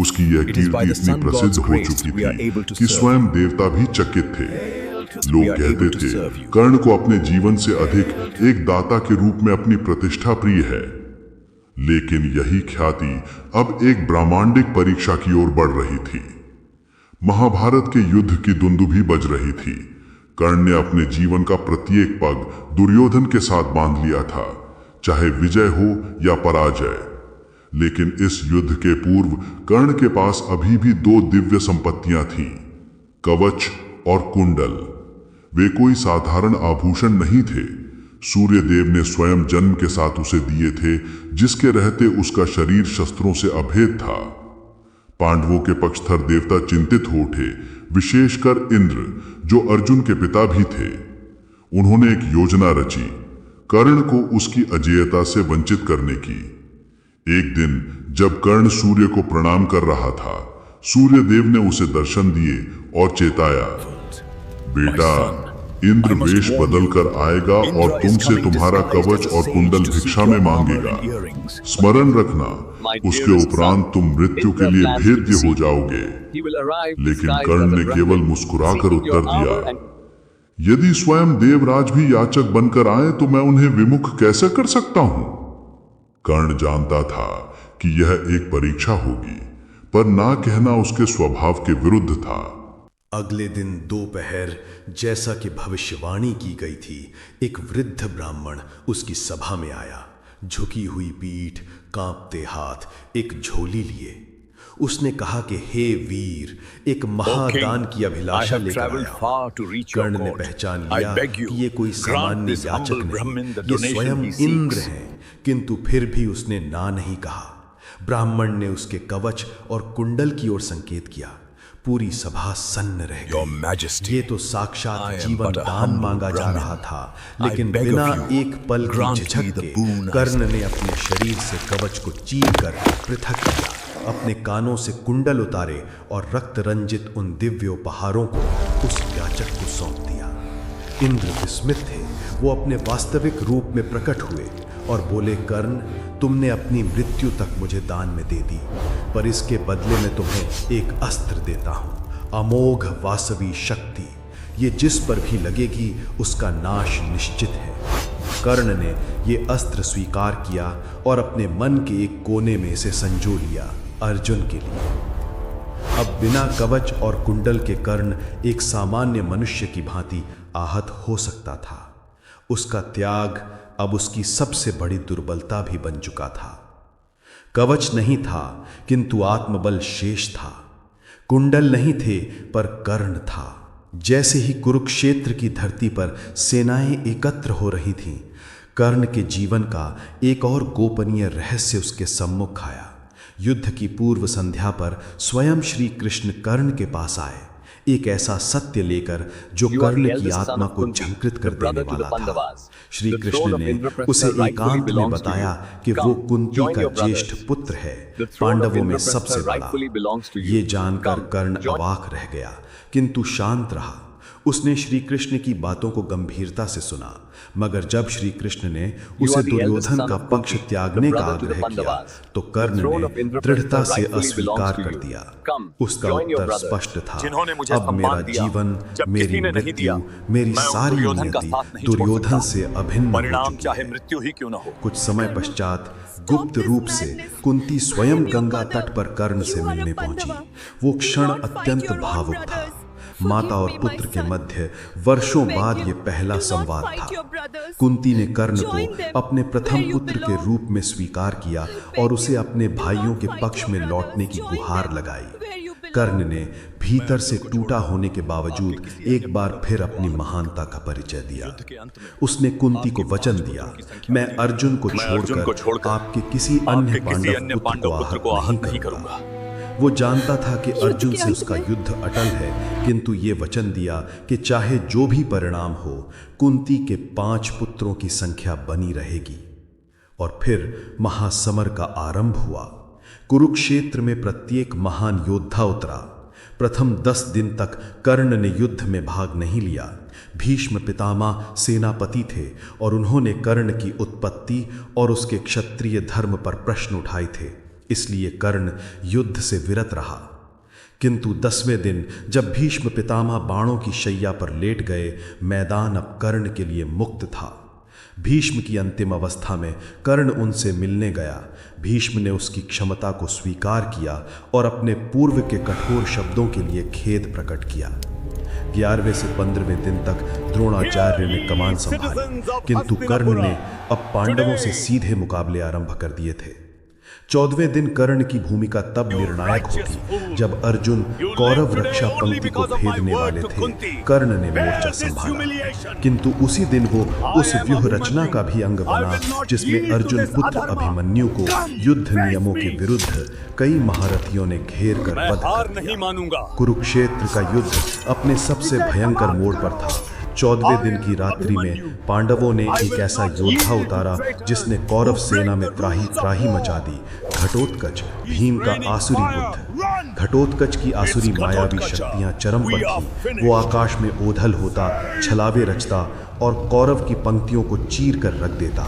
उसकी यह कीर्ति इतनी प्रसिद्ध हो चुकी थी कि स्वयं देवता भी चकित थे। लोग कहते थे कर्ण को अपने जीवन से अधिक एक दाता के रूप में अपनी प्रतिष्ठा प्रिय है। लेकिन यही ख्याति अब एक ब्रह्मांडिक परीक्षा की ओर बढ़ रही थी। महाभारत के युद्ध की दुंदुभी बज रही थी। कर्ण ने अपने जीवन का प्रत्येक पग दुर्योधन के साथ बांध लिया था, चाहे विजय हो या पराजय। लेकिन इस युद्ध के पूर्व कर्ण के पास अभी भी दो दिव्य संपत्तियां थीं, कवच और कुंडल। वे कोई साधारण आभूषण नहीं थे। सूर्य देव ने स्वयं जन्म के साथ उसे दिए थे, जिसके रहते उसका शरीर शस्त्रों से अभेद था। पांडवों के पक्षधर देवता चिंतित हो उठे, विशेषकर इंद्र, जो अर्जुन के पिता भी थे। उन्होंने एक योजना रची, कर्ण को उसकी अजेयता से वंचित करने की। एक दिन जब कर्ण सूर्य को प्रणाम कर रहा था, सूर्य देव ने उसे दर्शन दिए और चेताया, बेटा, इंद्र वेश बदल कर आएगा और तुमसे तुम्हारा कवच और कुंडल भिक्षा में मांगेगा। स्मरण रखना, उसके उपरांत तुम मृत्यु के लिए भेद्य हो जाओगे। लेकिन कर्ण ने केवल मुस्कुराकर उत्तर दिया, यदि स्वयं देवराज भी याचक बनकर आए तो मैं उन्हें विमुख कैसे कर सकता हूं? कर्ण जानता था कि यह एक परीक्षा होगी, पर ना कहना उसके स्वभाव के विरुद्ध था। अगले दिन दोपहर, जैसा कि भविष्यवाणी की गई थी, एक वृद्ध ब्राह्मण उसकी सभा में आया। झुकी हुई पीठ, कांपते हाथ, एक झोली लिए। उसने कहा कि हे वीर, एक महादान की अभिलाषा लेकर आया। कर्ण ने पहचान लिया कि ये कोई सामान्य याचक नहीं, ये स्वयं इंद्र हैं, किंतु फिर भी उसने ना नहीं कहा। ब्राह्मण ने उसके कवच और कुंडल की ओर संकेत किया। पूरी सभा सन्न रह गई। ये तो साक्षात जीवन दान मांगा जा रहा था, लेकिन बिना एक पल की झिझक के कर्ण ने अपने शरीर से कवच को चीरकर पृथक किया, अपने कानों से कुंडल उतारे और रक्त रंजित उन दिव्य उपहारों को उस याचक को सौंप दिया। इंद्र विस्मित थे। वो अपने वास्तविक रूप में प्रकट हुए और बोले, कर्ण, तुमने अपनी मृत्यु तक मुझे दान में दे दी, पर इसके बदले में तुम्हें एक अस्त्र देता हूं, अमोघ वासवी शक्ति। ये जिस पर भी लगेगी उसका नाश निश्चित है। कर्ण ने ये अस्त्र स्वीकार किया और अपने मन के एक कोने में इसे संजो लिया, अर्जुन के लिए। अब बिना कवच और कुंडल के कर्ण एक सामान्य मनुष्य की भांति आहत हो सकता था। उसका त्याग अब उसकी सबसे बड़ी दुर्बलता भी बन चुका था। कवच नहीं था, किंतु आत्मबल शेष था। कुंडल नहीं थे, पर कर्ण था। जैसे ही कुरुक्षेत्र की धरती पर सेनाएं एकत्र हो रही थीं, कर्ण के जीवन का एक और गोपनीय रहस्य उसके सम्मुख आया। युद्ध की पूर्व संध्या पर स्वयं श्री कृष्ण कर्ण के पास आए। एक ऐसा सत्य लेकर जो कर्ण की आत्मा को झंकृत कर देने वाला था। श्री कृष्ण ने उसे एकांत में बताया कि वो कुंती का ज्येष्ठ पुत्र है, पांडवों में सबसे बड़ा। ये जानकर कर्ण अवाक रह गया, किंतु शांत रहा। उसने श्री कृष्ण की बातों को गंभीरता से सुना, मगर जब श्री कृष्ण ने उसे दुर्योधन का पक्ष त्यागने का आग्रह किया तो कर्ण ने दृढ़ता से अस्वीकार कर दिया। उसका उत्तर स्पष्ट था, अब मेरा जीवन, मेरी मृत्यु, मेरी सारी नियति दुर्योधन से अभिन्न हो चुकी है। कुछ समय पश्चात गुप्त रूप से कुंती स्वयं गंगा तट पर कर्ण से मिलने पहुंची। वो क्षण अत्यंत भावुक था। माता और पुत्र के मध्य वर्षों बाद ये पहला संवाद था। कुंती ने कर्ण को अपने प्रथम पुत्र के रूप में स्वीकार किया और उसे अपने भाइयों के पक्ष में लौटने की गुहार लगाई। कर्ण ने भीतर से टूटा होने के बावजूद एक बार फिर अपनी महानता का परिचय दिया। उसने कुंती को वचन दिया, मैं अर्जुन को छोड़कर आपके किसी अन्य पांडव पुत्र को आहत नहीं करूंगा। वो जानता था कि अर्जुन से उसका युद्ध अटल है, किंतु ये वचन दिया कि चाहे जो भी परिणाम हो, कुंती के 5 पुत्रों की संख्या बनी रहेगी। और फिर महासमर का आरंभ हुआ। कुरुक्षेत्र में प्रत्येक महान योद्धा उतरा। प्रथम 10 दिन तक कर्ण ने युद्ध में भाग नहीं लिया। भीष्म पितामह सेनापति थे और उन्होंने कर्ण की उत्पत्ति और उसके क्षत्रिय धर्म पर प्रश्न उठाए थे, इसलिए कर्ण युद्ध से विरत रहा। किंतु 10वें दिन जब भीष्म पितामह बाणों की शैया पर लेट गए, मैदान अब कर्ण के लिए मुक्त था। भीष्म की अंतिम अवस्था में कर्ण उनसे मिलने गया। भीष्म ने उसकी क्षमता को स्वीकार किया और अपने पूर्व के कठोर शब्दों के लिए खेद प्रकट किया। 11वें से 15वें दिन तक द्रोणाचार्य ने कमान संभाली, किंतु कर्ण ने अब पांडवों से सीधे मुकाबले आरंभ कर दिए थे। 14वें दिन कर्ण की भूमिका तब निर्णायक होती जब अर्जुन कौरव रक्षा पंक्ति को भेदने वाले थे। कर्ण ने मोर्चा संभाला, किंतु उसी दिन वो उस व्यूह रचना का भी अंग बना जिसमें अर्जुन पुत्र अभिमन्यु को युद्ध नियमों के विरुद्ध कई महारथियों ने घेर कर वध कर दिया। कुरुक्षेत्र का युद्ध अपने सबसे भयंकर मोड़ पर था। 14वें दिन की रात्रि में पांडवों ने एक ऐसा योद्धा उतारा जिसने कौरव सेना में त्राही त्राही मचा दी। घटोत्कच, भीम का आसुरी पुत्र। घटोत्कच की आसुरी मायावी शक्तियां चरम पर थीं। वो आकाश में ओधल होता, छलावे रचता और कौरव की पंक्तियों को चीर कर रख देता।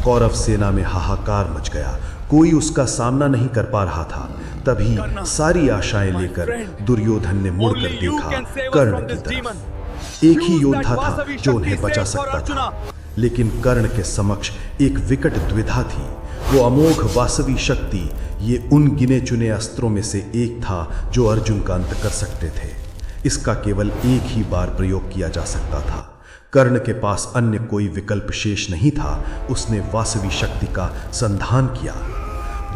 कौरव सेना में हाहाकार मच गया। कोई उसका सामना नहीं कर पा रहा था। तभी सारी आशाएं लेकर दुर्योधन ने मुड़कर देखा कर्ण की तरफ। एक ही योद्धा था जो उन्हें बचा सकता था, लेकिन कर्ण के समक्ष एक विकट द्विधा थी। वो अमोघ वासवी शक्ति, ये उन गिने चुने अस्त्रों में से एक था जो अर्जुन का अंत कर सकते थे। इसका केवल एक ही बार प्रयोग किया जा सकता था। कर्ण के पास अन्य कोई विकल्प शेष नहीं था। उसने वासवी शक्ति का संधान किया।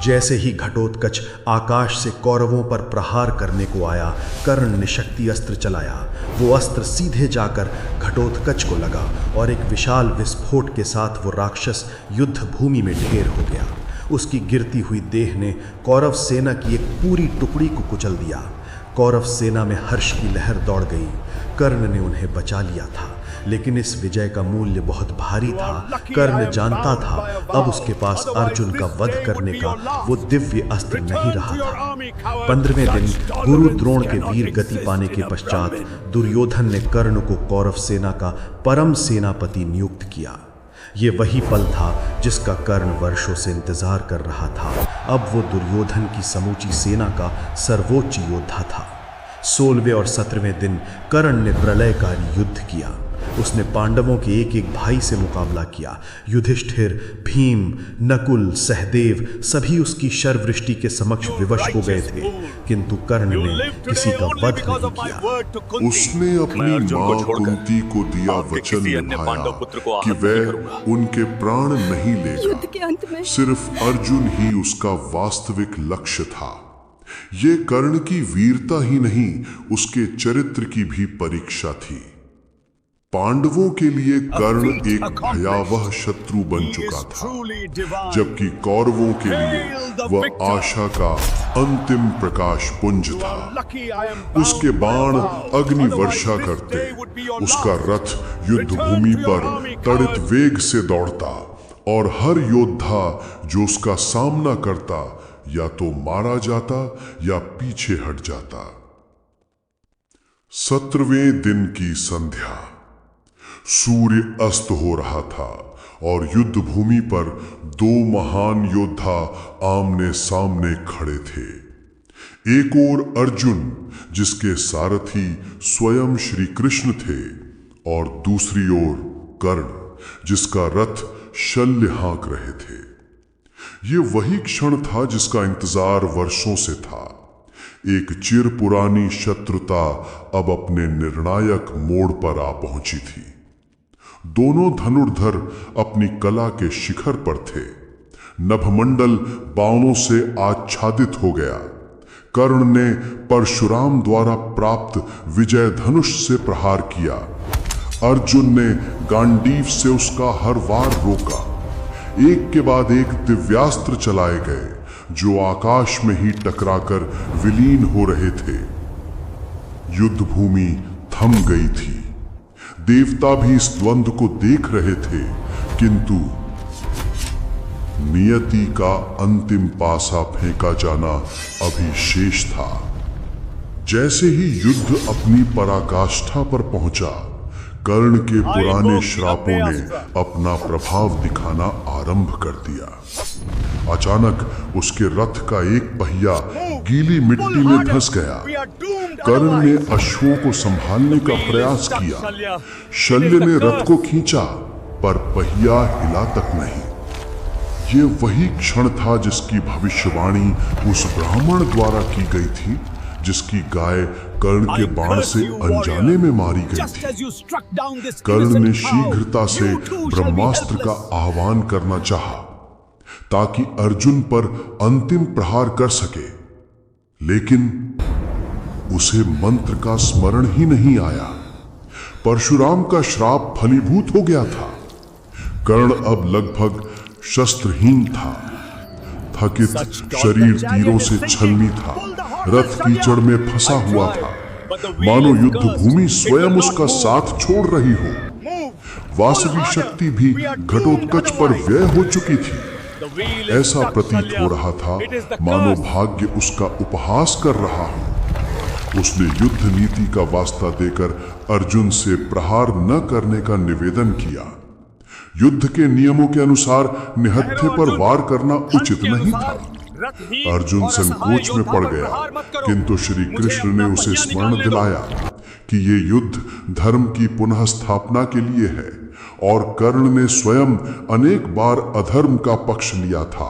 जैसे ही घटोत्कच आकाश से कौरवों पर प्रहार करने को आया, कर्ण ने शक्ति अस्त्र चलाया। वो अस्त्र सीधे जाकर घटोत्कच को लगा और एक विशाल विस्फोट के साथ वो राक्षस युद्ध भूमि में ढेर हो गया। उसकी गिरती हुई देह ने कौरव सेना की एक पूरी टुकड़ी को कुचल दिया। कौरव सेना में हर्ष की लहर दौड़ गई। कर्ण ने उन्हें बचा लिया था, लेकिन इस विजय का मूल्य बहुत भारी था। कर्ण जानता था अब उसके पास अर्जुन का वध करने का वो दिव्य अस्त्र नहीं रहा था। 15वें दिन गुरु द्रोण के वीर गति पाने के पश्चात दुर्योधन ने कर्ण को कौरव सेना का परम सेनापति नियुक्त किया। ये वही पल था जिसका कर्ण वर्षों से इंतजार कर रहा था। अब वो दुर्योधन की समूची सेना का सर्वोच्च योद्धा था। 16वें और 17वें दिन कर्ण ने प्रलयकारी युद्ध किया। उसने पांडवों के एक एक भाई से मुकाबला किया। युधिष्ठिर, भीम, नकुल, सहदेव सभी उसकी शरवृष्टि के समक्ष विवश हो गए थे, किंतु कर्ण ने किसी का वध नहीं किया। उसने अपनी मां कुंती को दिया वचन निभाया कि वह उनके प्राण नहीं युद्ध के लेगा। अंत में सिर्फ अर्जुन ही उसका वास्तविक लक्ष्य था। ये कर्ण की वीरता ही नहीं, उसके चरित्र की भी परीक्षा थी। पांडवों के लिए कर्ण एक भयावह शत्रु बन चुका था, जबकि कौरवों के लिए वह आशा का अंतिम प्रकाश पुंज था। उसके बाण अग्नि वर्षा करते, उसका रथ युद्ध भूमि पर तड़ित वेग से दौड़ता और हर योद्धा जो उसका सामना करता या तो मारा जाता या पीछे हट जाता। 17वें दिन की संध्या, सूर्य अस्त हो रहा था और युद्ध भूमि पर दो महान योद्धा आमने सामने खड़े थे। एक ओर अर्जुन, जिसके सारथी स्वयं श्री कृष्ण थे, और दूसरी ओर कर्ण, जिसका रथ शल्य हाँक रहे थे। ये वही क्षण था जिसका इंतजार वर्षों से था। एक चिर पुरानी शत्रुता अब अपने निर्णायक मोड़ पर आ पहुंची थी। दोनों धनुर्धर अपनी कला के शिखर पर थे। नभमंडल बाणों से आच्छादित हो गया। कर्ण ने परशुराम द्वारा प्राप्त विजय धनुष से प्रहार किया। अर्जुन ने गांडीव से उसका हर वार रोका। एक के बाद एक दिव्यास्त्र चलाए गए जो आकाश में ही टकराकर विलीन हो रहे थे। युद्ध भूमि थम गई थी। देवता भी इस द्वंद्व को देख रहे थे, किंतु नियति का अंतिम पासा फेंका जाना अभी शेष था। जैसे ही युद्ध अपनी पराकाष्ठा पर पहुंचा, कर्ण के पुराने श्रापों ने अपना प्रभाव दिखाना आरंभ कर दिया। अचानक उसके रथ का एक पहिया गीली मिट्टी में धंस गया। कर्ण ने अश्वों को संभालने का प्रयास किया। शल्य ने रथ को खींचा, पर पहिया हिला तक नहीं। ये वही क्षण था जिसकी भविष्यवाणी उस ब्राह्मण द्वारा की गई थी, जिसकी गाय कर्ण के बाण से अनजाने में मारी गई थी। कर्ण ने शीघ्रता से ब्रह्मास्त्र का आह्वान करना चाहा, ताकि अर्जुन पर अंतिम प्रहार कर सके, लेकिन उसे मंत्र का स्मरण ही नहीं आया। परशुराम का श्राप फलीभूत हो गया था। कर्ण अब लगभग शस्त्रहीन था। थकित शरीर तीरों से छलनी था। रथ कीचड़ में फंसा हुआ था, मानो युद्ध भूमि स्वयं उसका साथ छोड़ रही हो। वासवी शक्ति भी घटोत्कच पर व्यय हो चुकी थी। ऐसा प्रतीत हो रहा था मानो भाग्य उसका उपहास कर रहा हो। उसने युद्ध नीति का वास्ता देकर अर्जुन से प्रहार न करने का निवेदन किया। युद्ध के नियमों के अनुसार निहत्थे पर वार करना उचित नहीं था। अर्जुन संकोच में पड़ गया, किंतु श्री कृष्ण ने उसे स्मरण दिलाया कि ये युद्ध धर्म की पुनः स्थापना के लिए है, और कर्ण ने स्वयं अनेक बार अधर्म का पक्ष लिया था।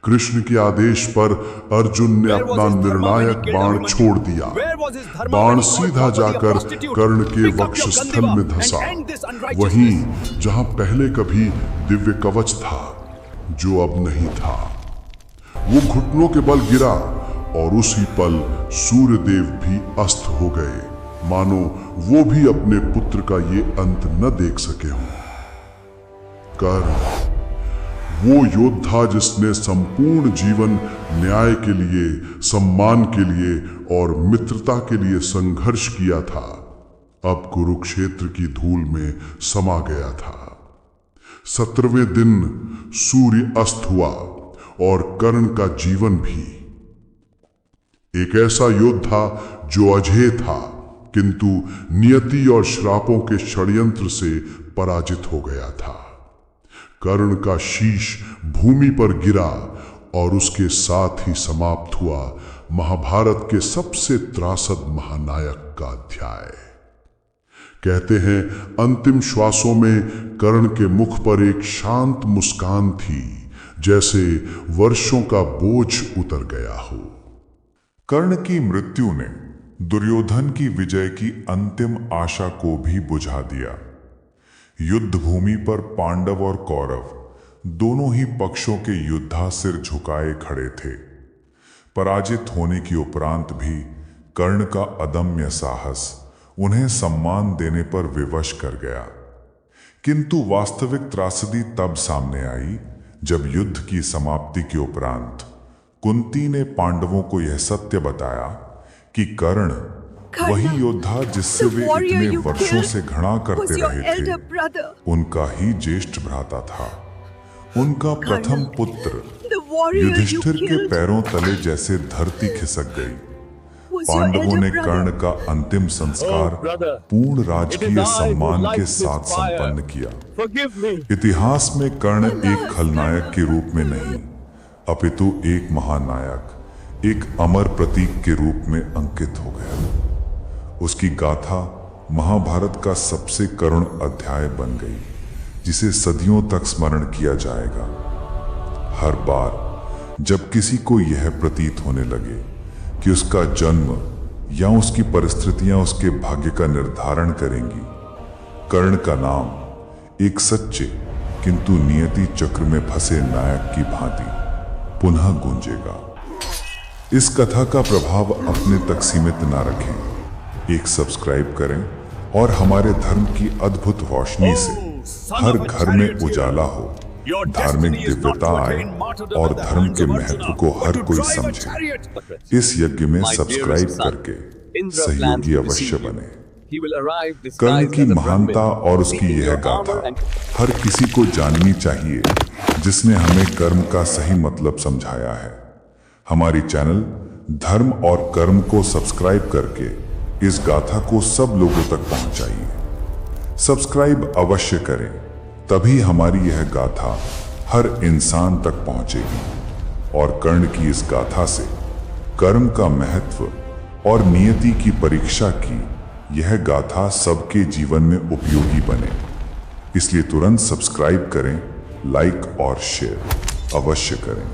कृष्ण के आदेश पर अर्जुन ने अपना निर्णायक बाण छोड़ दिया। बाण सीधा जाकर कर्ण के वक्षस्थल में धंसा, वहीं जहां पहले कभी दिव्य कवच था, जो अब नहीं था। वो घुटनों के बल गिरा और उसी पल सूर्यदेव भी अस्त हो गए, मानो वो भी अपने पुत्र का ये अंत न देख सके हों। कर्ण, वो योद्धा जिसने संपूर्ण जीवन न्याय के लिए, सम्मान के लिए और मित्रता के लिए संघर्ष किया था, अब कुरुक्षेत्र की धूल में समा गया था। 17वें दिन सूर्य अस्त हुआ और कर्ण का जीवन भी। एक ऐसा योद्धा जो अजेय था, किंतु नियति और श्रापों के षड्यंत्र से पराजित हो गया था। कर्ण का शीश भूमि पर गिरा और उसके साथ ही समाप्त हुआ महाभारत के सबसे त्रासद महानायक का अध्याय। कहते हैं, अंतिम श्वासों में कर्ण के मुख पर एक शांत मुस्कान थी, जैसे वर्षों का बोझ उतर गया हो। कर्ण की मृत्यु ने दुर्योधन की विजय की अंतिम आशा को भी बुझा दिया। युद्ध भूमि पर पांडव और कौरव दोनों ही पक्षों के योद्धा सिर झुकाए खड़े थे। पराजित होने की उपरांत भी कर्ण का अदम्य साहस उन्हें सम्मान देने पर विवश कर गया। किंतु वास्तविक त्रासदी तब सामने आई जब युद्ध की समाप्ति के उपरांत कुंती ने पांडवों को यह सत्य बताया कि कर्ण वही योद्धा जिससे वे इतने वर्षों से घृणा करते रहे थे, उनका ही ज्येष्ठ भ्राता था। उनका प्रथम पुत्र युधिष्ठिर के पैरों तले जैसे धरती खिसक गई। पांडवों ने कर्ण का अंतिम संस्कार पूर्ण राजकीय सम्मान के साथ संपन्न किया। इतिहास में कर्ण एक खलनायक के रूप में नहीं, अपितु एक महानायक, एक अमर प्रतीक के रूप में अंकित हो गया। उसकी गाथा महाभारत का सबसे करुण अध्याय बन गई, जिसे सदियों तक स्मरण किया जाएगा। हर बार जब किसी को यह प्रतीत होने लगे कि उसका जन्म या उसकी परिस्थितियां उसके भाग्य का निर्धारण करेंगी, कर्ण का नाम एक सच्चे किंतु नियति चक्र में फंसे नायक की भांति पुनः गूंजेगा। इस कथा का प्रभाव अपने तक सीमित ना रखें। एक सब्सक्राइब करें और हमारे धर्म की अद्भुत रोशनी से हर घर में उजाला हो, धार्मिक दिव्यता आए और धर्म के महत्व को हर कोई समझे। इस यज्ञ में सब्सक्राइब करके सहयोगी अवश्य बने। कर्ण की महानता और उसकी यह गाथा हर किसी को जाननी चाहिए, जिसने हमें कर्म का सही मतलब समझाया है। हमारी चैनल धर्म और कर्म को सब्सक्राइब करके इस गाथा को सब लोगों तक पहुंचाइए। सब्सक्राइब अवश्य करें, तभी हमारी यह गाथा हर इंसान तक पहुंचेगी और कर्ण की इस गाथा से कर्म का महत्व और नियति की परीक्षा की यह गाथा सबके जीवन में उपयोगी बने। इसलिए तुरंत सब्सक्राइब करें, लाइक और शेयर अवश्य करें।